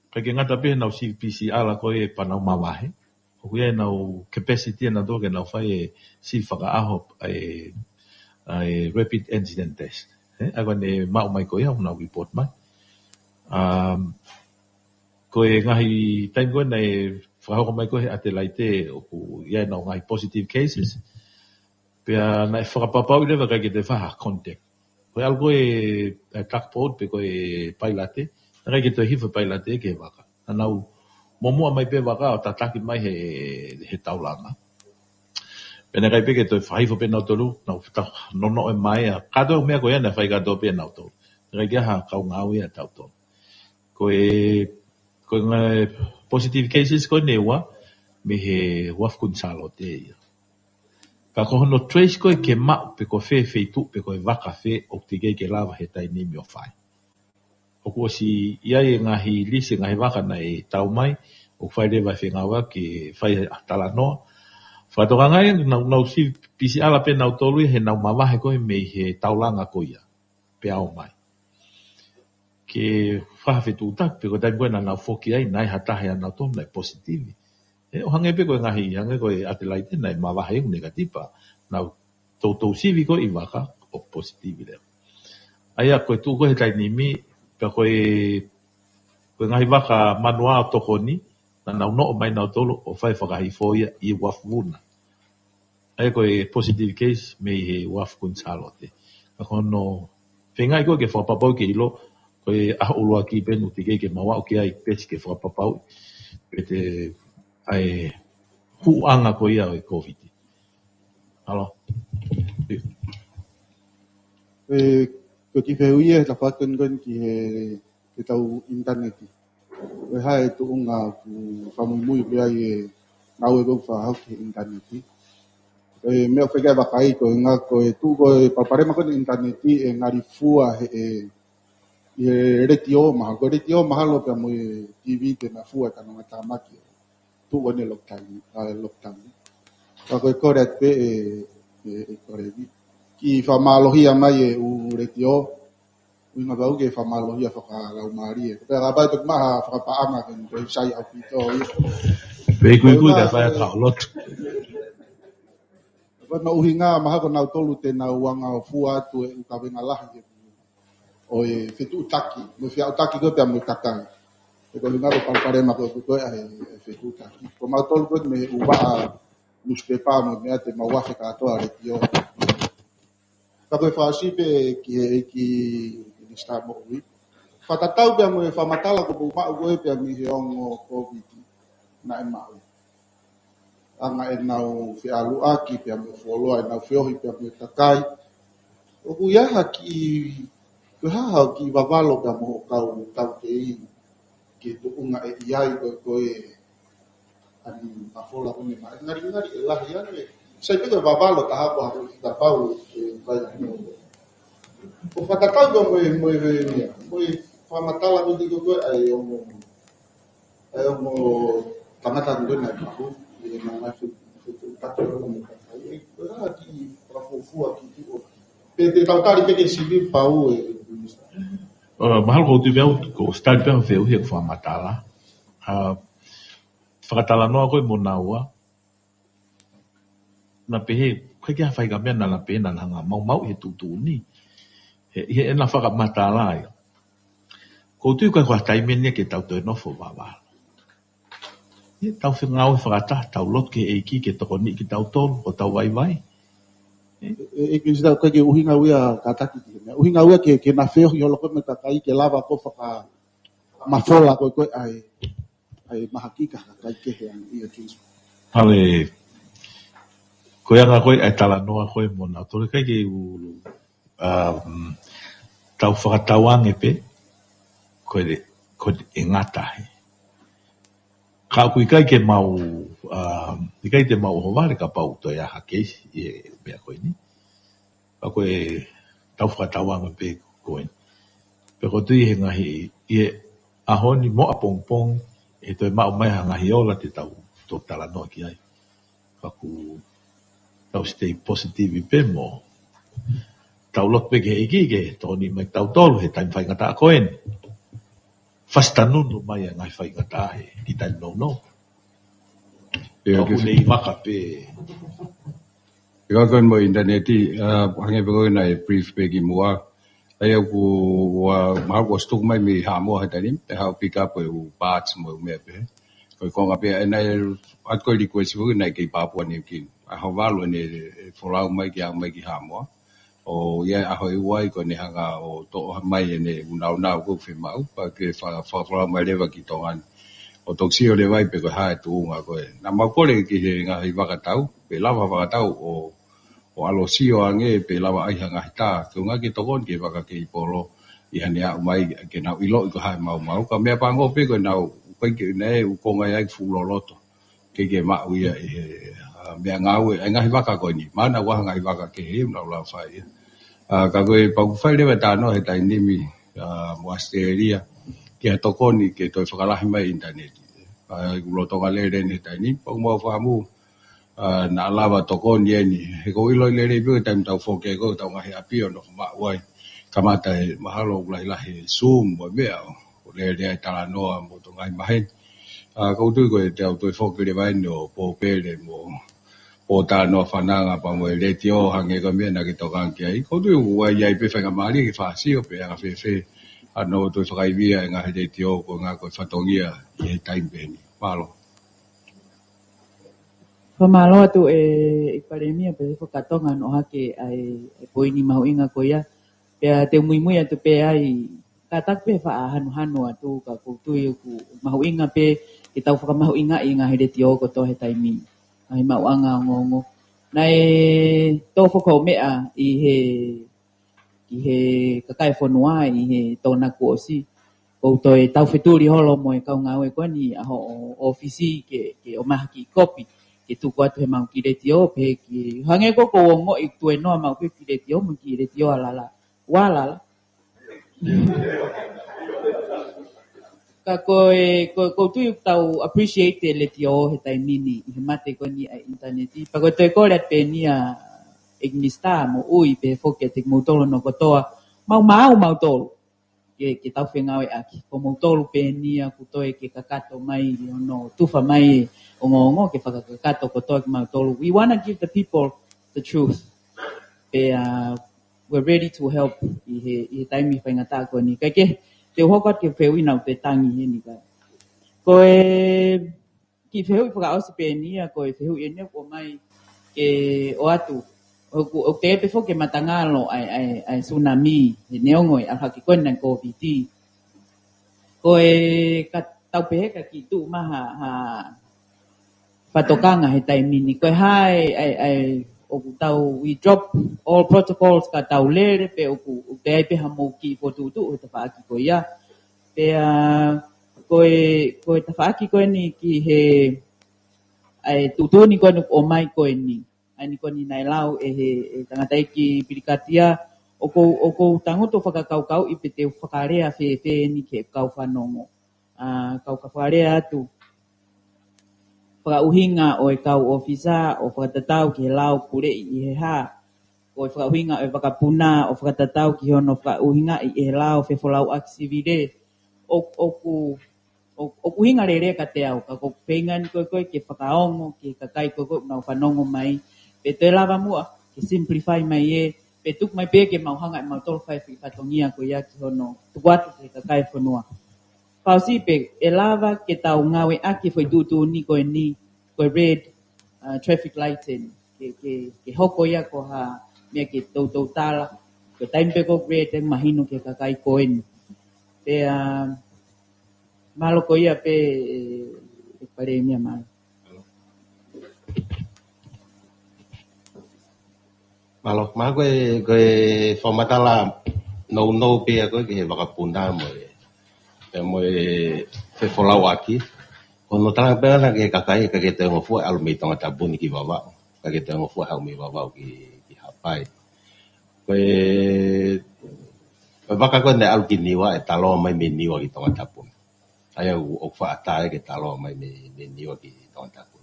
ka ke ngata pe na si PCR la ko panau mawahe ko ia na capacity na do ke na fai si whaka aho ai rapid antigen test agora ne mau mai ko ia na report mai ko ngahi time ko nei whaka mai ko ate laite o ku ia na ngahi positive cases pe na whakapapau le ka ke te whaha contact ko algo kakpot pe ko pailate na ke te hifa pailate ke waka na momo mai pe waka o tataki mai he taulanga pena kai pe ke to fai fo pe na tolu na no no mai ka do me ko ya na fai ka do pe na to re ke ha ka ngau ya ta to ko positive cases ko ne wa me he waf kun salo te ka ko no trace ko ke ma pe ko fe tu pe ko waka fe o te ke lava he tai ni mi o fai o ko si ia ngahi lisi ngahi waka na tau mai o fai le vai whengawa ki fai tala noa. Whatoka ngai, nau si PCR la pe nau tolu he nau mawahe koe me he taulanga koia, pe au mai. Ke whahawhetu utak, pe ko tai koe na nau whoki ai, nai hatahe a nau tonu, nai positivi. O hange pe koe ngahi, hange koe ate laite, nai mawahe u negatipa, nau tau sivi koe i waka, o positivi leo. Aia koe tu koe he tai nimi, pe koe ngahi waka manua o toko ni, na nau no mai nau tolu o fai whakahifoia i wafuna. Ai koe positive case me he waf kun salote. Ka kono whengai koe ke whapapau ke ilo, koe aho ulua ki penu te ke mawa o ke ai pesi ke whapapau, pe te ai huanga koe ia o COVID. Halo. Ko ki wheuia e tawhakun ki he tau interneti. Koe hae tu unga ku whamumui pia i nau e gong whahau ki interneti. Koe mea whekai wakai koe ngā koe tu koe paparema koe interneti e ngari fua he retio maha. Koe retio mahalo pia mo TV te na fua ka nunga tāmaki. Tu koe ne lockdown. Ka koe kore at pe e kore vi. Ki whamalohia mai e u retio. Uinga bau ke whamalohia whakalau maari e. Pea rabai tuk maha whakapaanga ken koe sai au pito i. Pei kui ka whai a kaolot. Koe na uhinga maha ko nau tolu te nau wanga o fua atu e ukawenga lahi e. O e whetu utaki. Mo whia utaki koe pia mo takai. E koe lunga ko palparema koe koe e whetu utaki. Ko mau tolu koe me uwaa newspaper mo mea te mauafe katoa retio. Ka koe whaasipe ki ni start mo ui. Whatatau pia mo e whamatala ko pumau koe pia mi he ongo COVID na e mau. Anga e nau whialu aki pia mo wholoa e nau whiohi pia mo takai. O kuiaha ki kuihaha ki wawalo pia mo kau te i ki tu unga e iai koe ani mafola kone mai. Ngari e lahi ane. Sai piko e wawalo taha ko haru ki tapau e kai o whatatau ko mo e whamatala ko tiko koe ai ongo tangata koe nai mahu e nai whetu tato o mo kakai e koe haa ki whafofua ki tiko pe te tautari peke sivi pau e Mahal ko tu veo ko start pe veo he whamatala. Whakatala noa koe mo naua. Na pehe, koe kia whai ka mea na pehe na hanga mau he tutu ni. He ena whakamatala ia. Ko tu koe kua taimenia ke tau toi nofo wawala. He tau whengau e whakata, tau lot ke eiki ke toko ni ki tau tolu, o tau vai. E kisi tau kake uhinga uia kataki ki. Uhinga uia ke na wheo i holo koe me takai ke lava ko whaka mafola koe ai mahakika kakai ke he ang ia kisi. Hale, koe anga koe ai tala noa koe mona. Tore kai ke tau whakatauange pe, koe e ngatahe. Ka kui kai ke mau, i kai te mau hovare ka pau toi aha keisi e mea koe ni. Ka koe tau whakatauange pe, koen. Pero tu i ngahi i ahoni mo apongpong e toi mau mai ngahi ola te tau to tala no ki ai. Kaku tau stay positive i pe mo. Tau lot pe ke iki toni mai tau tolu he time fai ngata koen. Fastanunu mai ngai fai ngata he ki time no. Aku nei maka pe. Ika kon mo interneti hange pego na brief pe ki mua. Ai aku wa ma ko stuk mai mi ha mo ha tani pe ha pick up u parts mo me pe. Ko ko ngape na at ko di ko sibu na ki pa po ni ki. A ho valo ni folau mai ki ha mo. O ia a hoi wai ko ni hanga o to mai ne una ko fe mau pa ke fa mai le ki tongan. O toksi o le vai pe ko ha tu nga ko na ma ko le ki nga hi va tau pe lava va tau o alo sio ange pe lava ai hanga ta ko nga ki tokon ki va ka ki polo i hania mai ke na ilo ko ha mau ka me pa ngo pe ko na ko ki ne u ko nga ai fu lo loto ke ma u ia me nga u nga hi va ka ko ni mana wa nga hi va ka ke hi na la fa ia ka ko pa ku fa le ta no he ta ni mi mo asteria ke tokoni ke to whakalahi mai internet. Ulo tonga lere ni taini, pang mo whamu na lava tokoni eni. He ko ilo lere ipu taim tau whoke ko tau ngahi apio no ma wai. Kamata he mahalo ulahi lahi Zoom mo mea o lere ai tala noa mo tonga i mahen. Kau tui ko e te au toi whoke le vai no po pere mo po tala noa whananga pa mo e le tio hange ko mea na ki tokan ki ai. Kau tui uai iai pe whanga maari ki whaasio pe anga whewhe. Ano tu whakaivia ngā he tio ko ngā koe whatongia i he taimpeni. Malo. Whamalo atu e paremia pe whakatonga no hake ai poini mahu inga ko ia. Pea te muimui atu pe ai katak pe hanu atu ka kutui ku mahu inga pe ki tau whakamahu inga i ngā he tio ko to he taimi. Ai mau anga ngongo. Nai tō whakau mea i he kakai whanua i he tōna kuosi. Ko toi tau wheturi holo mo e kau ngau e kwani aho ofisi ke o maha ki kopi. Ke tuku atu he mau ki re tio pe ki hange ko ongo i tue noa mau ki re tio mo ki re tio alala. Walala. Ka ko tui tau appreciate le tio he taimini i he mate kwani a interneti. Pa ko toi kore pe nia ignista mo ui pe foke te mautolo no kotoa mau tolo ke tau whengawe aki ko mautolo pe nia kutoe ke kakato mai no tufa mai o ngongo ke whakakakato kotoa ke mautolo. We want to give the people the truth. We're ready to help i he taimi whaingata ko ni ke te hokot ke whewina te tangi he ni ka ko ki whewi whakaosi pe nia ko whewi ene ko mai ke o atu o te pe foke matangalo ai tsunami he neongo ai haki kona COVID ko ka tau pe ka ki tu maha ha patokanga he taimini ko ai o tau we drop all protocols ka tau lere pe o te ai pe hamo ki po tu o te whaaki ko ia pe ko te whaaki ko ni ki he ai tutuni ko o mai ko ni ani ko ni nai lau he tangata ki pirikatia o ko tangoto whakakau i pe te whakarea fe ni ke kau whanongo kau ka whakarea atu whakauhinga o e kau ofisa o whakatatau ki he lau pure i he ha o whakauhinga o whakapuna o whakatatau ki hono whakauhinga i he lau whefolau aksivide o kuhinga re ka te au ka ko pengan ko ke whakaongo ke kakai ko na whanongo mai pe te lava mua ke simplify mai e pe tuk mai pe ke mauhanga i mautolo whai whakatongia ko ia ki hono tukuatu ke kakai whanua pausi pe e lava ke tau ngawe aki foi tutu ni ko red traffic light ke hoko ia ko ha me ke tau tala ke time pe ko red mahino ke kakai ko en pe malo ko ia pe pare mia mal malo ma ko formatala no pe ko ke vakapunda mo fe folau aki kono tanga pe na ke kakai ka ke te ngofu almi tonga tabuni ki baba ka ke te ngofu almi baba ki hapai ko baka ko ne al kiniwa e talo mai me niwa ki tonga tapu ai o fa ata ke talo mai me niwa ki tonga tapu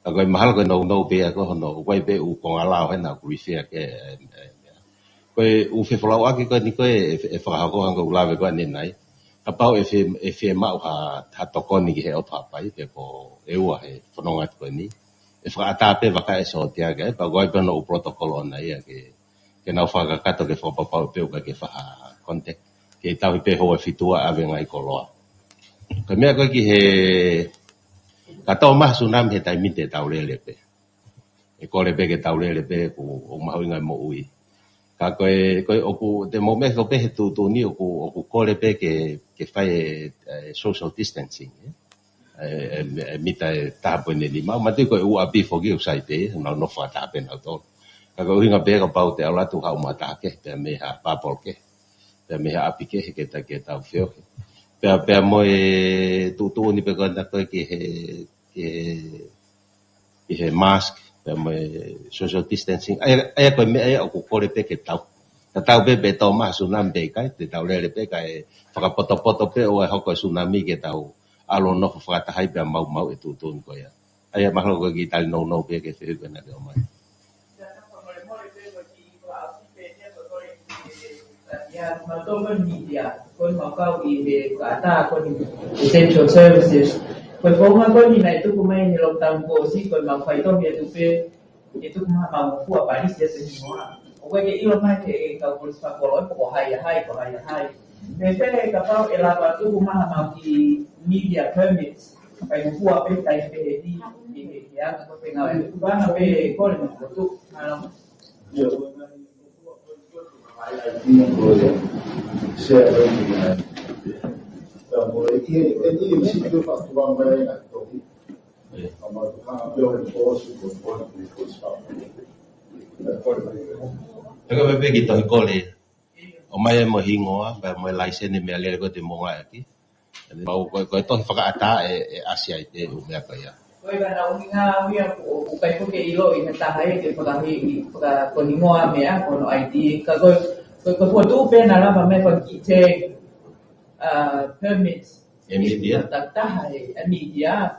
ko mahal ko no be ko no ko be u ko ala ho na ku refer ke ko u fe flau aki ko ni ko e fa ko hanga u lave ko ni nai ka pau e fe ma ha to ko ni he o pa pai pe ko e wa he fononga ko ni e fa ata pe va ka e so tia ke pa ko pe no protocol na ia ke na fa ka kato ke fa pa pe ke fa contact ke tau pe ho fitua ave ngai ko loa ka mea ko ki he ka tau ma sunam he tai mite tau le pe e ko le pe ke tau le pe ko o ma ho ngai mo ui ka ko o ku de mo me ko pe tu ni o ku ko le pe ke fai social distancing mita ta po ne ni ma te ko u api fo ki usai te no fa ta pe na to ka ko hinga pe ka pau te ala tu ha ma ta ke te me ha pa por ke te me ha api ke ta fio pe mo tu ni pe ko na ko ki he mask pe mo social distancing ai ko me ai ko ko le pe ke tau tau pe to ma tsunami pe kai te tau le pe kai whakapoto pe o e hoko tsunami ke tau alo no whakatahai pe mau e tūtūn ko ia. Ai e mahalo ko ki tali no pe ke whiu na ke o mai. Essential services. Koe whonga koni nei tuku mai ni lockdown ko si koe mau whaitohia tupe e tuku maha mau fua parisi ase ni moa. O koe ke ilo mai ke kau polis whakolo e ko hai. Me pere ka pau e lapa tuku maha mau ki media permits pai mo fua pe tai pe di ke anga ko pe ngau e tuku bana pe kore mo ko tuku malo. Ego pepe ki tohi kole. O mai mo hingoa, ba mo laise ni me ale ko te monga aki. Mau ko tohi whakaata e asia i te u mea kai. Koe kana uninga uia o kai puke ilo i he tahai ke whakakoningoa mea kono ID. Ka koe kua tupe na lama me kwa ki te permits. Media. Tahai, media.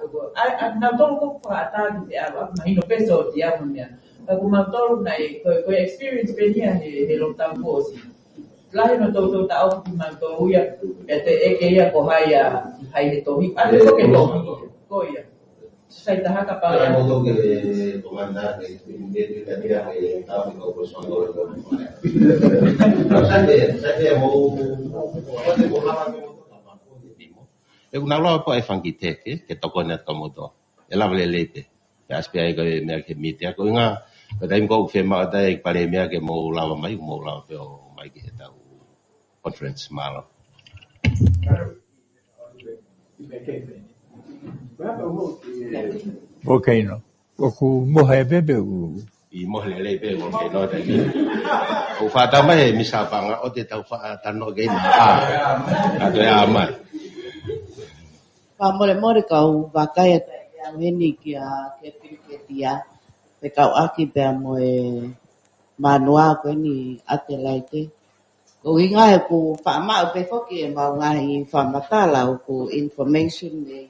Na tolu ko whakaata ki te awa, mahino peso o te awa mea. Ka kuma tolu nai koe experience penia he lockdown kosi. Lahi no tau tau ki ma tolu ia e te eke ia ko hai he tohi. Ale ko ke tohi ko ia. Sai tahaka pa ya. Mo ke komanda ke indie ke dia ke tau ko ko so ngol ko. Sai mo e una loa po e fangi teke ke toko net komodo e la vele lete ya aspia ko me ke mitia ko nga ko dai ko fe ma dai pare me ke mo lava mai mo lava pe o mai ke ta conference malo Okay no o ku mo he bebe i mo le pe mo ke no dai o fa ta mai mi sa pa nga o te tau fa ta no ke na a to ya mai pa more kau wakai a heni ki a ke tia pe kau aki pe mo e manua ko ni atelaite ko inga e ku fa ma pe foki e ma nga i fa matala ku information de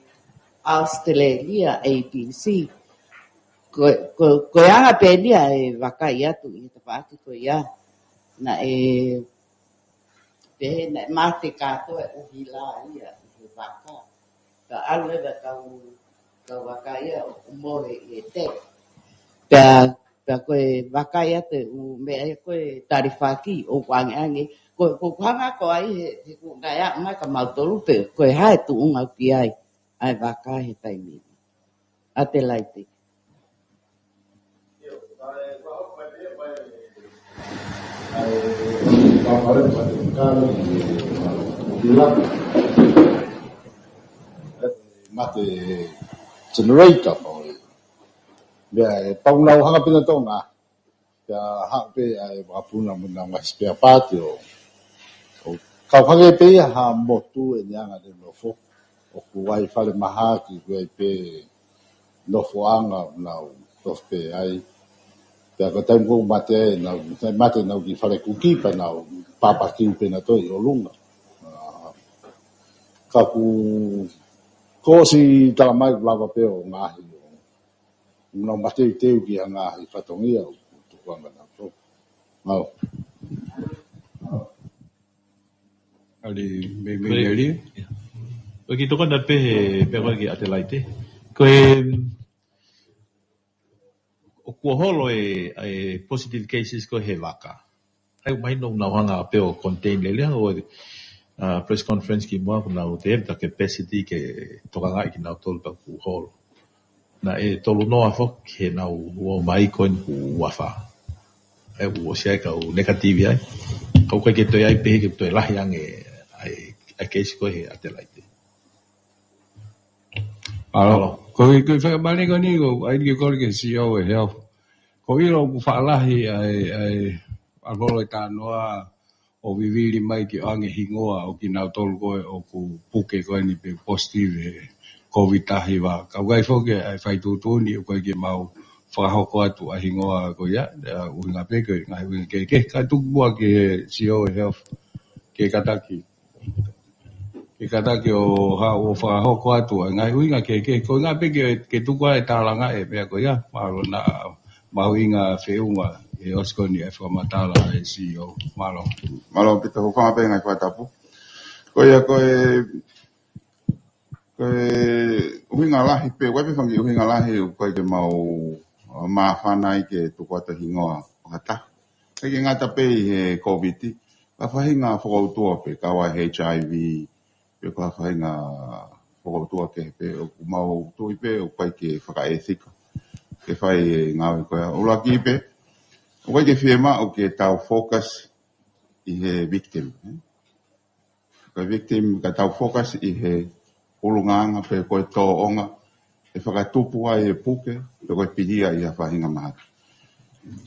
Australia ABC ko anga pe dia e wakai atu i te pa aki ko ia na e pe na mate ka to e uhila ia e waka ka alwe da ka wakaya o more e te pa koe wakaya te u me koe tarifaki o wangangi ko hanga ko ai he ku ngaya mai ka mautolu pe koe hae tu unga piai ai waka he taimi ate laite mate generator po be pau lau hanga pina tonga ya ha pe ai wa puna muna wa spare part yo o ka fange pe ha motu e nyanga de no fo o ku wai fale maha ki pe no fo anga na o pe ai ya ko tai ko mate na ki fale ku ki pa na papakiu pena toi o lunga. Kaku kosi talamai lava peo ngahi. Muna matei teu ki a ngahi whatongia o tukuanga na to. Mau. Ali me ali. Ko ki toka na pe ko ki atelaite. Ko o kua holo e positive cases ko he waka. Ai mai no na hanga pe o contain le o press conference ki mo na o te ta capacity ke toka ngai ki na tol ta ku holo. Na e tolu no afo ke na o mai ko ku wafa. E o sia ka o negative ai. Ko ke to ai pe ke to la yang ai case ko he atelaite. Alo, ko fa mani ko ni ko ai ki ko ke CEO e heo. Ko iro ku whaalahi ai alole tānoa o viviri mai ki ange hingoa o ki nau tolu koe o ku puke koe ni pe positive COVID tahi wa. Kau gai foke ai whaitutuni o koe ki mau whakahoko atu a hingoa ko ia, uhinga peke, ngai uhinga ke kai tukua ki CEO e heo ke kataki. Ke kataki o whakahoko atu a ngai uhinga ke ko ngā peke ke tukua e tālanga e mea ko ia, maro na mahuinga whiunga e oskoni e whamatala e CEO. Malo. Malo pita hukanga pe ngai whatapu. Koe uhinga lahi pe, wepe whangi uhinga lahi koe ke mau mawhanai ke tukuata hingoa o hata. Kei ngata pe he COVID, ka whahinga whakautua pe, kawa HIV, pe ka whahinga whakautua ke pe, o mau tui pe o koe ke whakaethika. Ke whai ngāwi koe ula ki pe, o koe ke whiema o ke tau focus i he victim. Koe victim ka tau focus i he ulunganga pe koe tō onga, e whakatupu ai e puke, pe koe pihia i a whahinga mahata.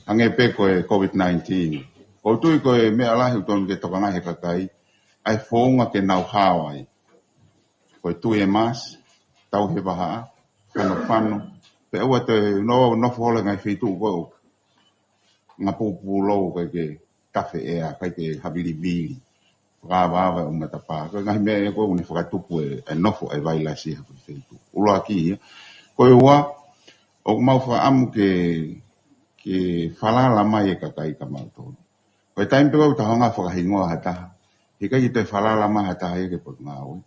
Ange pe koe COVID-19. Ko tui koe mea lahi utonu ke tokangai he kakai, ai whounga ke nau hawai. Koe tui e mas, tau he wahaa, whano, pe ua te nofo hole ngai whitu koe ngā pūpū lou koe ke tawhi ea, kai ke habiri viri. Whakawawa o matapā. Koe ngahi mea e koe uni whakatupu e nofo e wailasi hapu whitu. Uloa ki ia. Koe ua, o mau whaamu ke whalala mai e kakai ka mautonu. Koe taim pe kau tahonga whakahingoa hataha. Hika i te whalala mai hataha e ke pot ngā oi.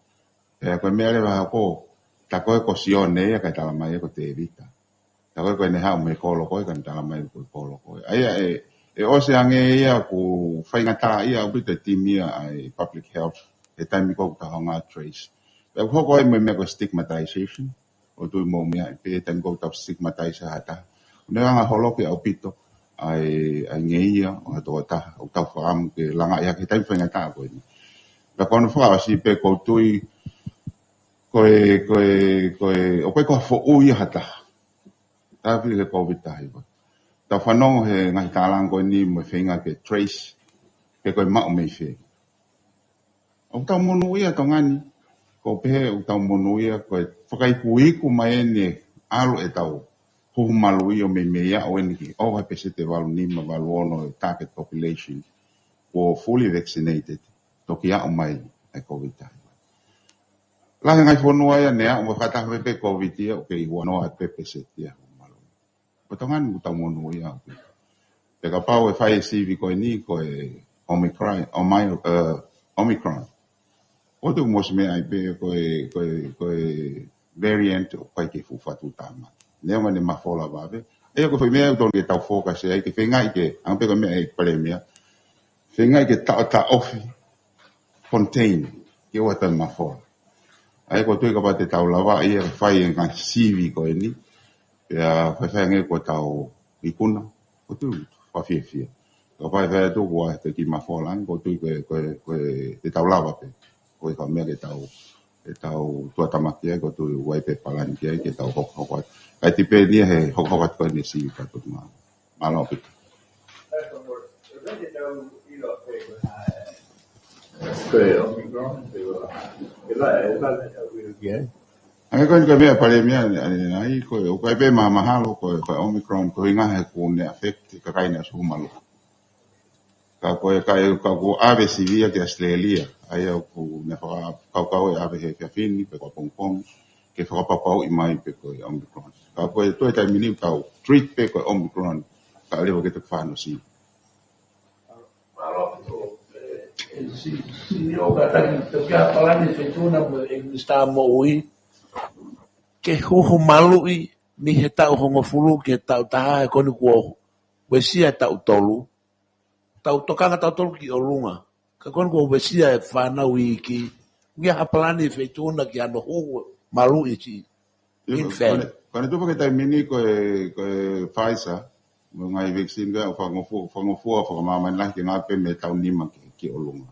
E koe mea lewa hako, ta koe ko sione e kai tala mai e ko te evita. Ta koe ne hao me kolo koe kan tala mai ko kolo koe. Aia e ose ange ia ku whaingata ia o bita timia ai public health. E taimi kau tahonga trace. E hoko ai me ko stigmatization. O tui mo mea i pe taimi kau tau stigmatize hataha. Ne anga holoke au pito ai ngeia o hatoa taha. O tau whaamu ke langa ia ke taimi whaingata koe ni. La kono whaasi pe kou tui koe o koe koha who'ui hataha. Tāwhiri ke COVID tahi koe. Tau whanongo he ngahi tālang koe ni mo whainga ke trace ke koe mao mei whi. O tau monu ia tau ngani. Ko pehe o tau monu ia koe whakaipuiku mai ene alo e tau huhumalu i o mea o ene ki. O hai pese te walu nima walu ono target population. Ko fully vaccinated. Toki ao mai e COVID tahi. Lahi ngai whanua ia nea o whatawe pe COVID ia o kei wanoa e pepe setia. Potongan utau monu ia. Peka pau e whai sivi koe ni koe Omicron. O te umos mea i pe koe variant o koe ke fufatu tama. Leo ngane mafola wawe. E ko whai mea utonu ke tau focus e ai ke whengai ke, ang peka mea e pale mea, whengai ke ta ofi contain ke wata mafola. Ai ko tui ka pa te tau lawa ia whai e ngā sivi koe ni. Pea whaiwhainge ko tau ikuna, ko tu whawhiawhia. Ka whaiwhai tu kua te ki mawholang, ko tu koe te tau lawa pe. Koe ka mea ke tau tuatamakia, ko tu wai pe palani kia, ke tau hokwat. Kai ti pe nia he hokwat koe ni si katuk ngā. Malo pita. Ai koe ni mea pale mea ai koe o kai pe mahalo koe Omicron koe ngā he kūne affect ka kaina sumalu. Ka ko ave sivia ke Australia ai ku ne fa kau ave he fini pe ko pong ke fa pau I mai pe ko Omicron ko to tai mini kau treat pe ko Omicron ka le ke te fa no si Yo kata kita apalagi fetuna está moi ke ho malu I ni he tau hongo fulu ke tau taha ko ni ko wesia tau tolu tau tokanga tau tolu ki olunga ka kon ko wesia e fana wiki ia apalani fetuna ki ano ho malu I ti infel kana to ke tai mini ko Pfizer ngai vaccine ga fa ngofu fa mama lah ke ngape me tau ni ma ki olunga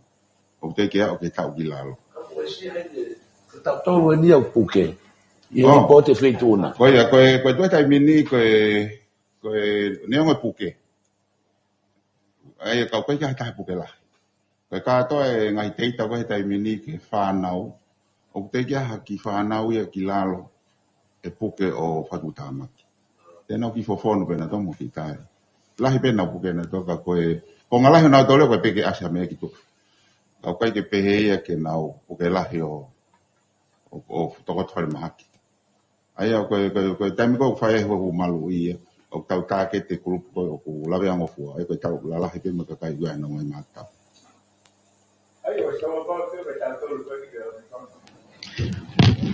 o te ke o ke tau gilalo tau tolu ni au puke ia pote fetuna ko to tai mini ko ne ngo puke ai ka ta puke la ka to ngai te ta ko tai mini ke fa nau o te ke ha ki fa nau ia kilalo e puke o fatutama tena ki fofono pena to mo ki tai lahi pena puke na to ka ko ngalahi na to le ko peke asa me ki to ka ke pehe ia ke nau puke lahi o to ko tole mahaki ai ko tami ko fa e ho malu ia o tau ta ke te grupo ko o lave ang ofu ai ko tau la lahi pe mo ka kai ia no mai mata ai o stava pa ke tanto lo ko ki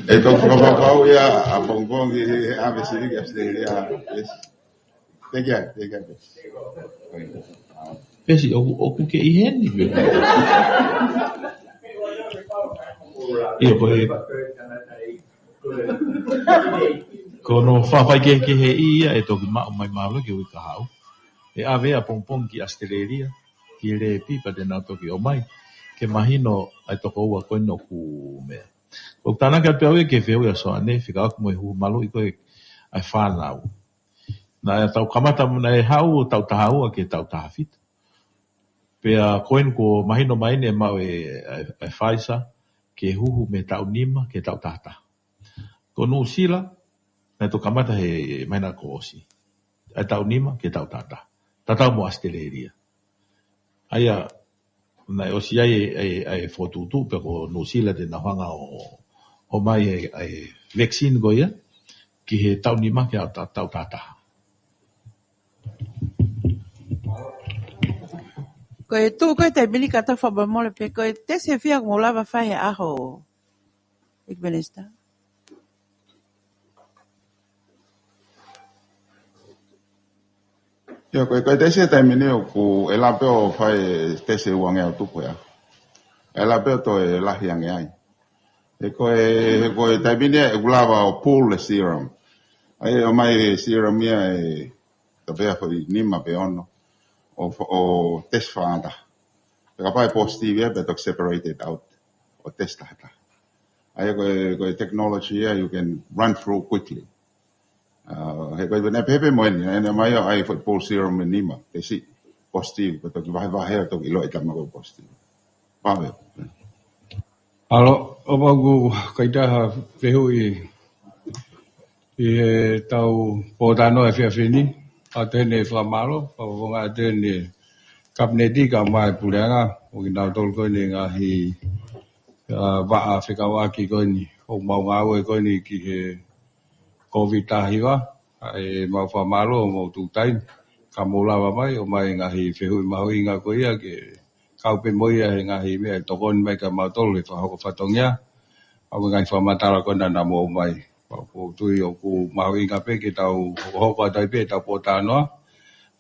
e to ko ia a bongbong e a vesiri que Australia te que pesi o que iheni io poi kono whawhai ke he ia e toki mai maula ki ui kahau e awea pongpong ki Australia ki le pipa de nā toki o mai ke mahino ai toko ua koe no ku mea o tana ka peau e ke wheu ia soa ne whika aku moi hu malu I koe ai whanau na tau kamata muna e hau o tau tahau a ke tau tahawhita pea koen ko mahino mai ne mau e Pfizer ke huhu me tau nima ke tau tahata ko nu sila na to kamata he maina ko osi ai tau nima ke tau tahata tatau mo Australia aia na osi ai fotutu pe ko nu sila de na hanga o mai ai vaccine go ia ki he tau nima ke tau tahata Ko e tu ko te mini kata fa ba mole pe ko te se fia mo lava fa he aho. Ik ben esta. Yo ko te se tai mini o ku ela pe o fa te se wange o tu ko ya ela pe to e la yang ai e ko tai mini e gulava o pool serum ai o mai serum ia e to pe fa ni ma pe ono o test fanda Kapag positive, but separated out or test data. I go technology you can run through quickly. When I pay money, and I for full serum minima, they see positive, but if I have a hair to ilo itama positive. Pavel. Alo, obagu kaitaha pehu I tau potano e fiafini, a tene whamalo, pa wonga tene kapneti ka mai pulenga, o ki nau tolu koe ni ngahi waa whikawaki koe ni, o mau ngāwe koe ni ki he COVID tahiwa, e mau whamalo o mau tūtai, ka mōlawa mai, o mai ngahi whehui mahui ngā koe ia, ke kaupe moia he ngahi mea, tokoni mai ka mau tolu e whahoko whatongia, au ngai whamatara koe na mo mai, o tui o ku mahui ngā pe, ke tau hoko atai pe, tau potanoa,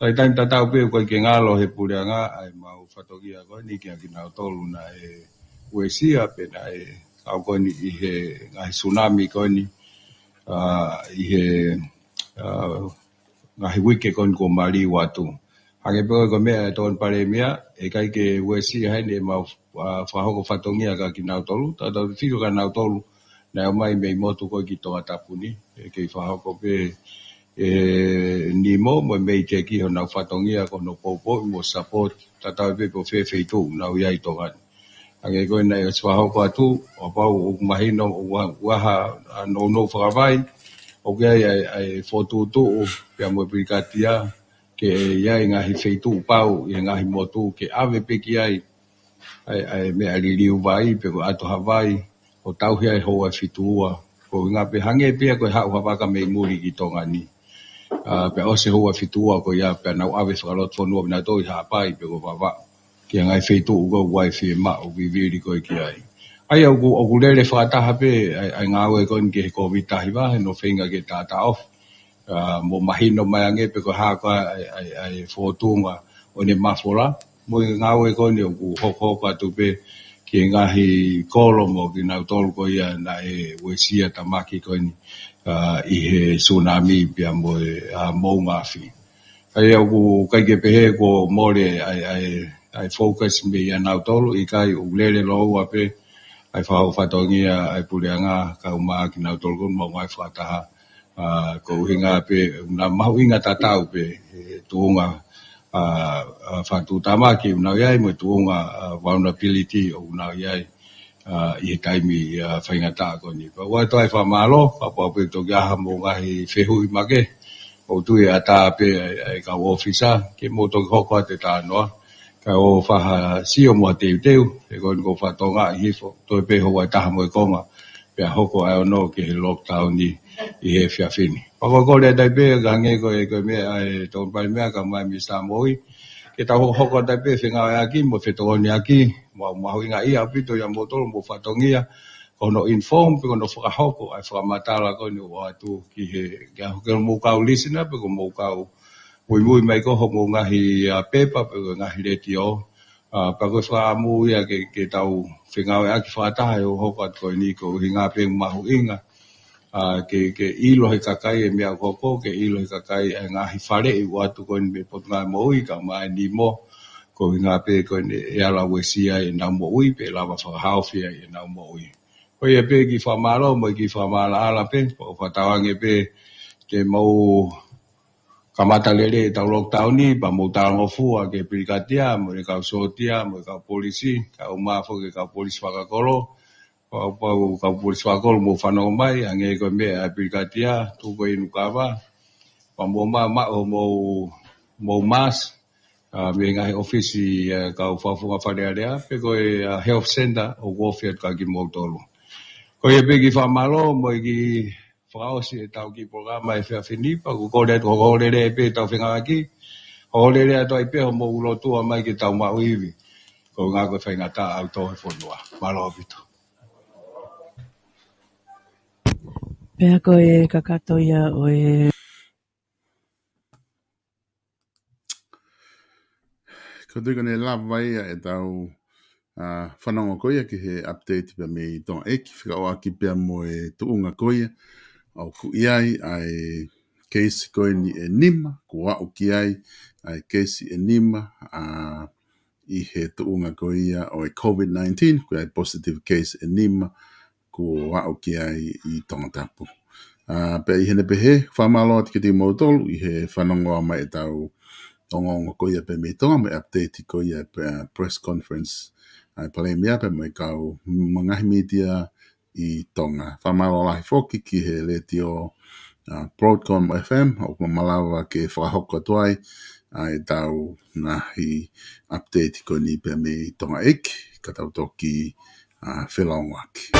tai tai tatau pe koe ke ngalo he pureanga ai mau whatogia koe ni kia ki nau tolu na e uesia pe na e au koe ni I he ngai tsunami koe ni I he ngai wike koe ni ko mari watu. Hange pe koe mea e ton pare mea e kai ke uesia hai ni mau whahoko whatongia ka ki nau tolu, tatau whiko ka nau tolu na o mai mei motu koe ki toa tapuni e kei whahoko pe ni mo mei te ki ho na whatongia ko no popo mo support tatau pe po fe tu na iai toga age ko na e swaho ko atu o pau o mahino waha no whakawai o ke ai fotu tu pe mo pikatia ke ia ngahi feitu pau ia ngahi motu ke ave peki ai me ali liu vai pe ko ato Hawaii o tau hia ho ai fitua ko nga pe hange pe ko ha wa ka me muri ki tonga ni pe o se ho ai fitua ko ia pe na ave fa lot fo no na to ha pai pe ko va ke ngai feitu go wai fi ma o vi vi ko ki ai o lele fa ta ha pe ai nga we ko ke ko vi ta hi va no finga ke ta off mo mahino mai ange pe ko ha ko ai fotunga o ne mafora mo nga we ko ni ku ho ka tu pe ki ngahi kolo mo ki na tol ko ia na e we sia tamaki ko ni i he tsunami pia mo mo ngafi ai ku kai ke pe ko more ai focus me ia na tol i kai u lele lo wa pe ai fa tongia ai puleanga ka uma ki na tol ko mo ngai fa ta ko hinga pe na mau inga tatau pe tuunga fatu tamaki una yai mo tuunga vulnerability o una yai i taimi whaingata ko ni pa wa toi fa malo pa pa pe to ga mo ga hi fehu i mage o tu e ata pe ka ofisa ke mo to ko ko te ta no ka o fa si o mo te te e ko fa to ga hi fo to pe ho wa ta mo ko ma pe hoko ai no ke lockdown ni i he whiawhini. Pako le dai pe gange ko me ai tau pai mea ka mai mi sa moi. Ke tau hoko dai pe whinga ai aki mo whetoni aki. Mo mahuinga ia pito ia motolo mo whatongia. Kono inform pe kono whakahoko ai whakamatala ko ni o atu ki he ke mo kau listener pe ko mo kau mui mai ko homo ngahi pepa pe ko ngahi retio. Pako whaamu ia ke tau whinga ai aki whataha o hoko at ko ni ko hinga pe mahuinga. Ke ilo he kakai e mea koko, ke ilo he kakai e ngahi whare i watu koe ni me pot ngai mo ui, ka mai ni mo, ko ngā pe koe ni e ala wesia e nau mo ui, pe lawa whakahauwhia e nau mo ui. Koe e pe ki whamalo, mo ki whamala ala pe, po whatawange pe, te mau kamata lele e tau lockdown ni, pa mau talango fua ke pirikatia, mo e kau sotia, mo e kau polisi, kau mafo ke kau polisi whakakolo, pau ka polisi wakol mo whanau mai, ange ko me a pirikatia, tuko inu kawa, pa mo mo mas, me ngahi ofisi ka whafunga wharearea, pe ko e health center o Warfield ka ki mo tolu. Ko e pe ki whamalo, mo ki whaosi e tau ki programa e whiawhinipa, ko kore e pe tau whinga ki, hōrere ato i pe ho mo ulotua mai ki tau mauiwi, ko ngā koe whaingata au tō he whanua. Malo pito. Pea koe kakatoia o e... Ko tui kone lava ia e tau whanonga koia ki he update pia me i tonga eki whika o aki pia mo e tuunga koia au ku iai ai case koe ni e nima ku wau ki ai case e nima i he tuunga koia o e COVID-19 ku ai positive case e nima ku wau ki ai i tonga tapu. Pea i hene pehe whamalo ati ki ti mautolu i he whanonga mai e tau tonga koia pe me tonga me update koia pe press conference ai pale mea pe me kau mangahi media i tonga. Whamalo lahi foki ki he letio Broadcom FM o malawa ke whakahoko tuai ai tau nahi update ko ni pe me tonga ek katau toki whelongwaki.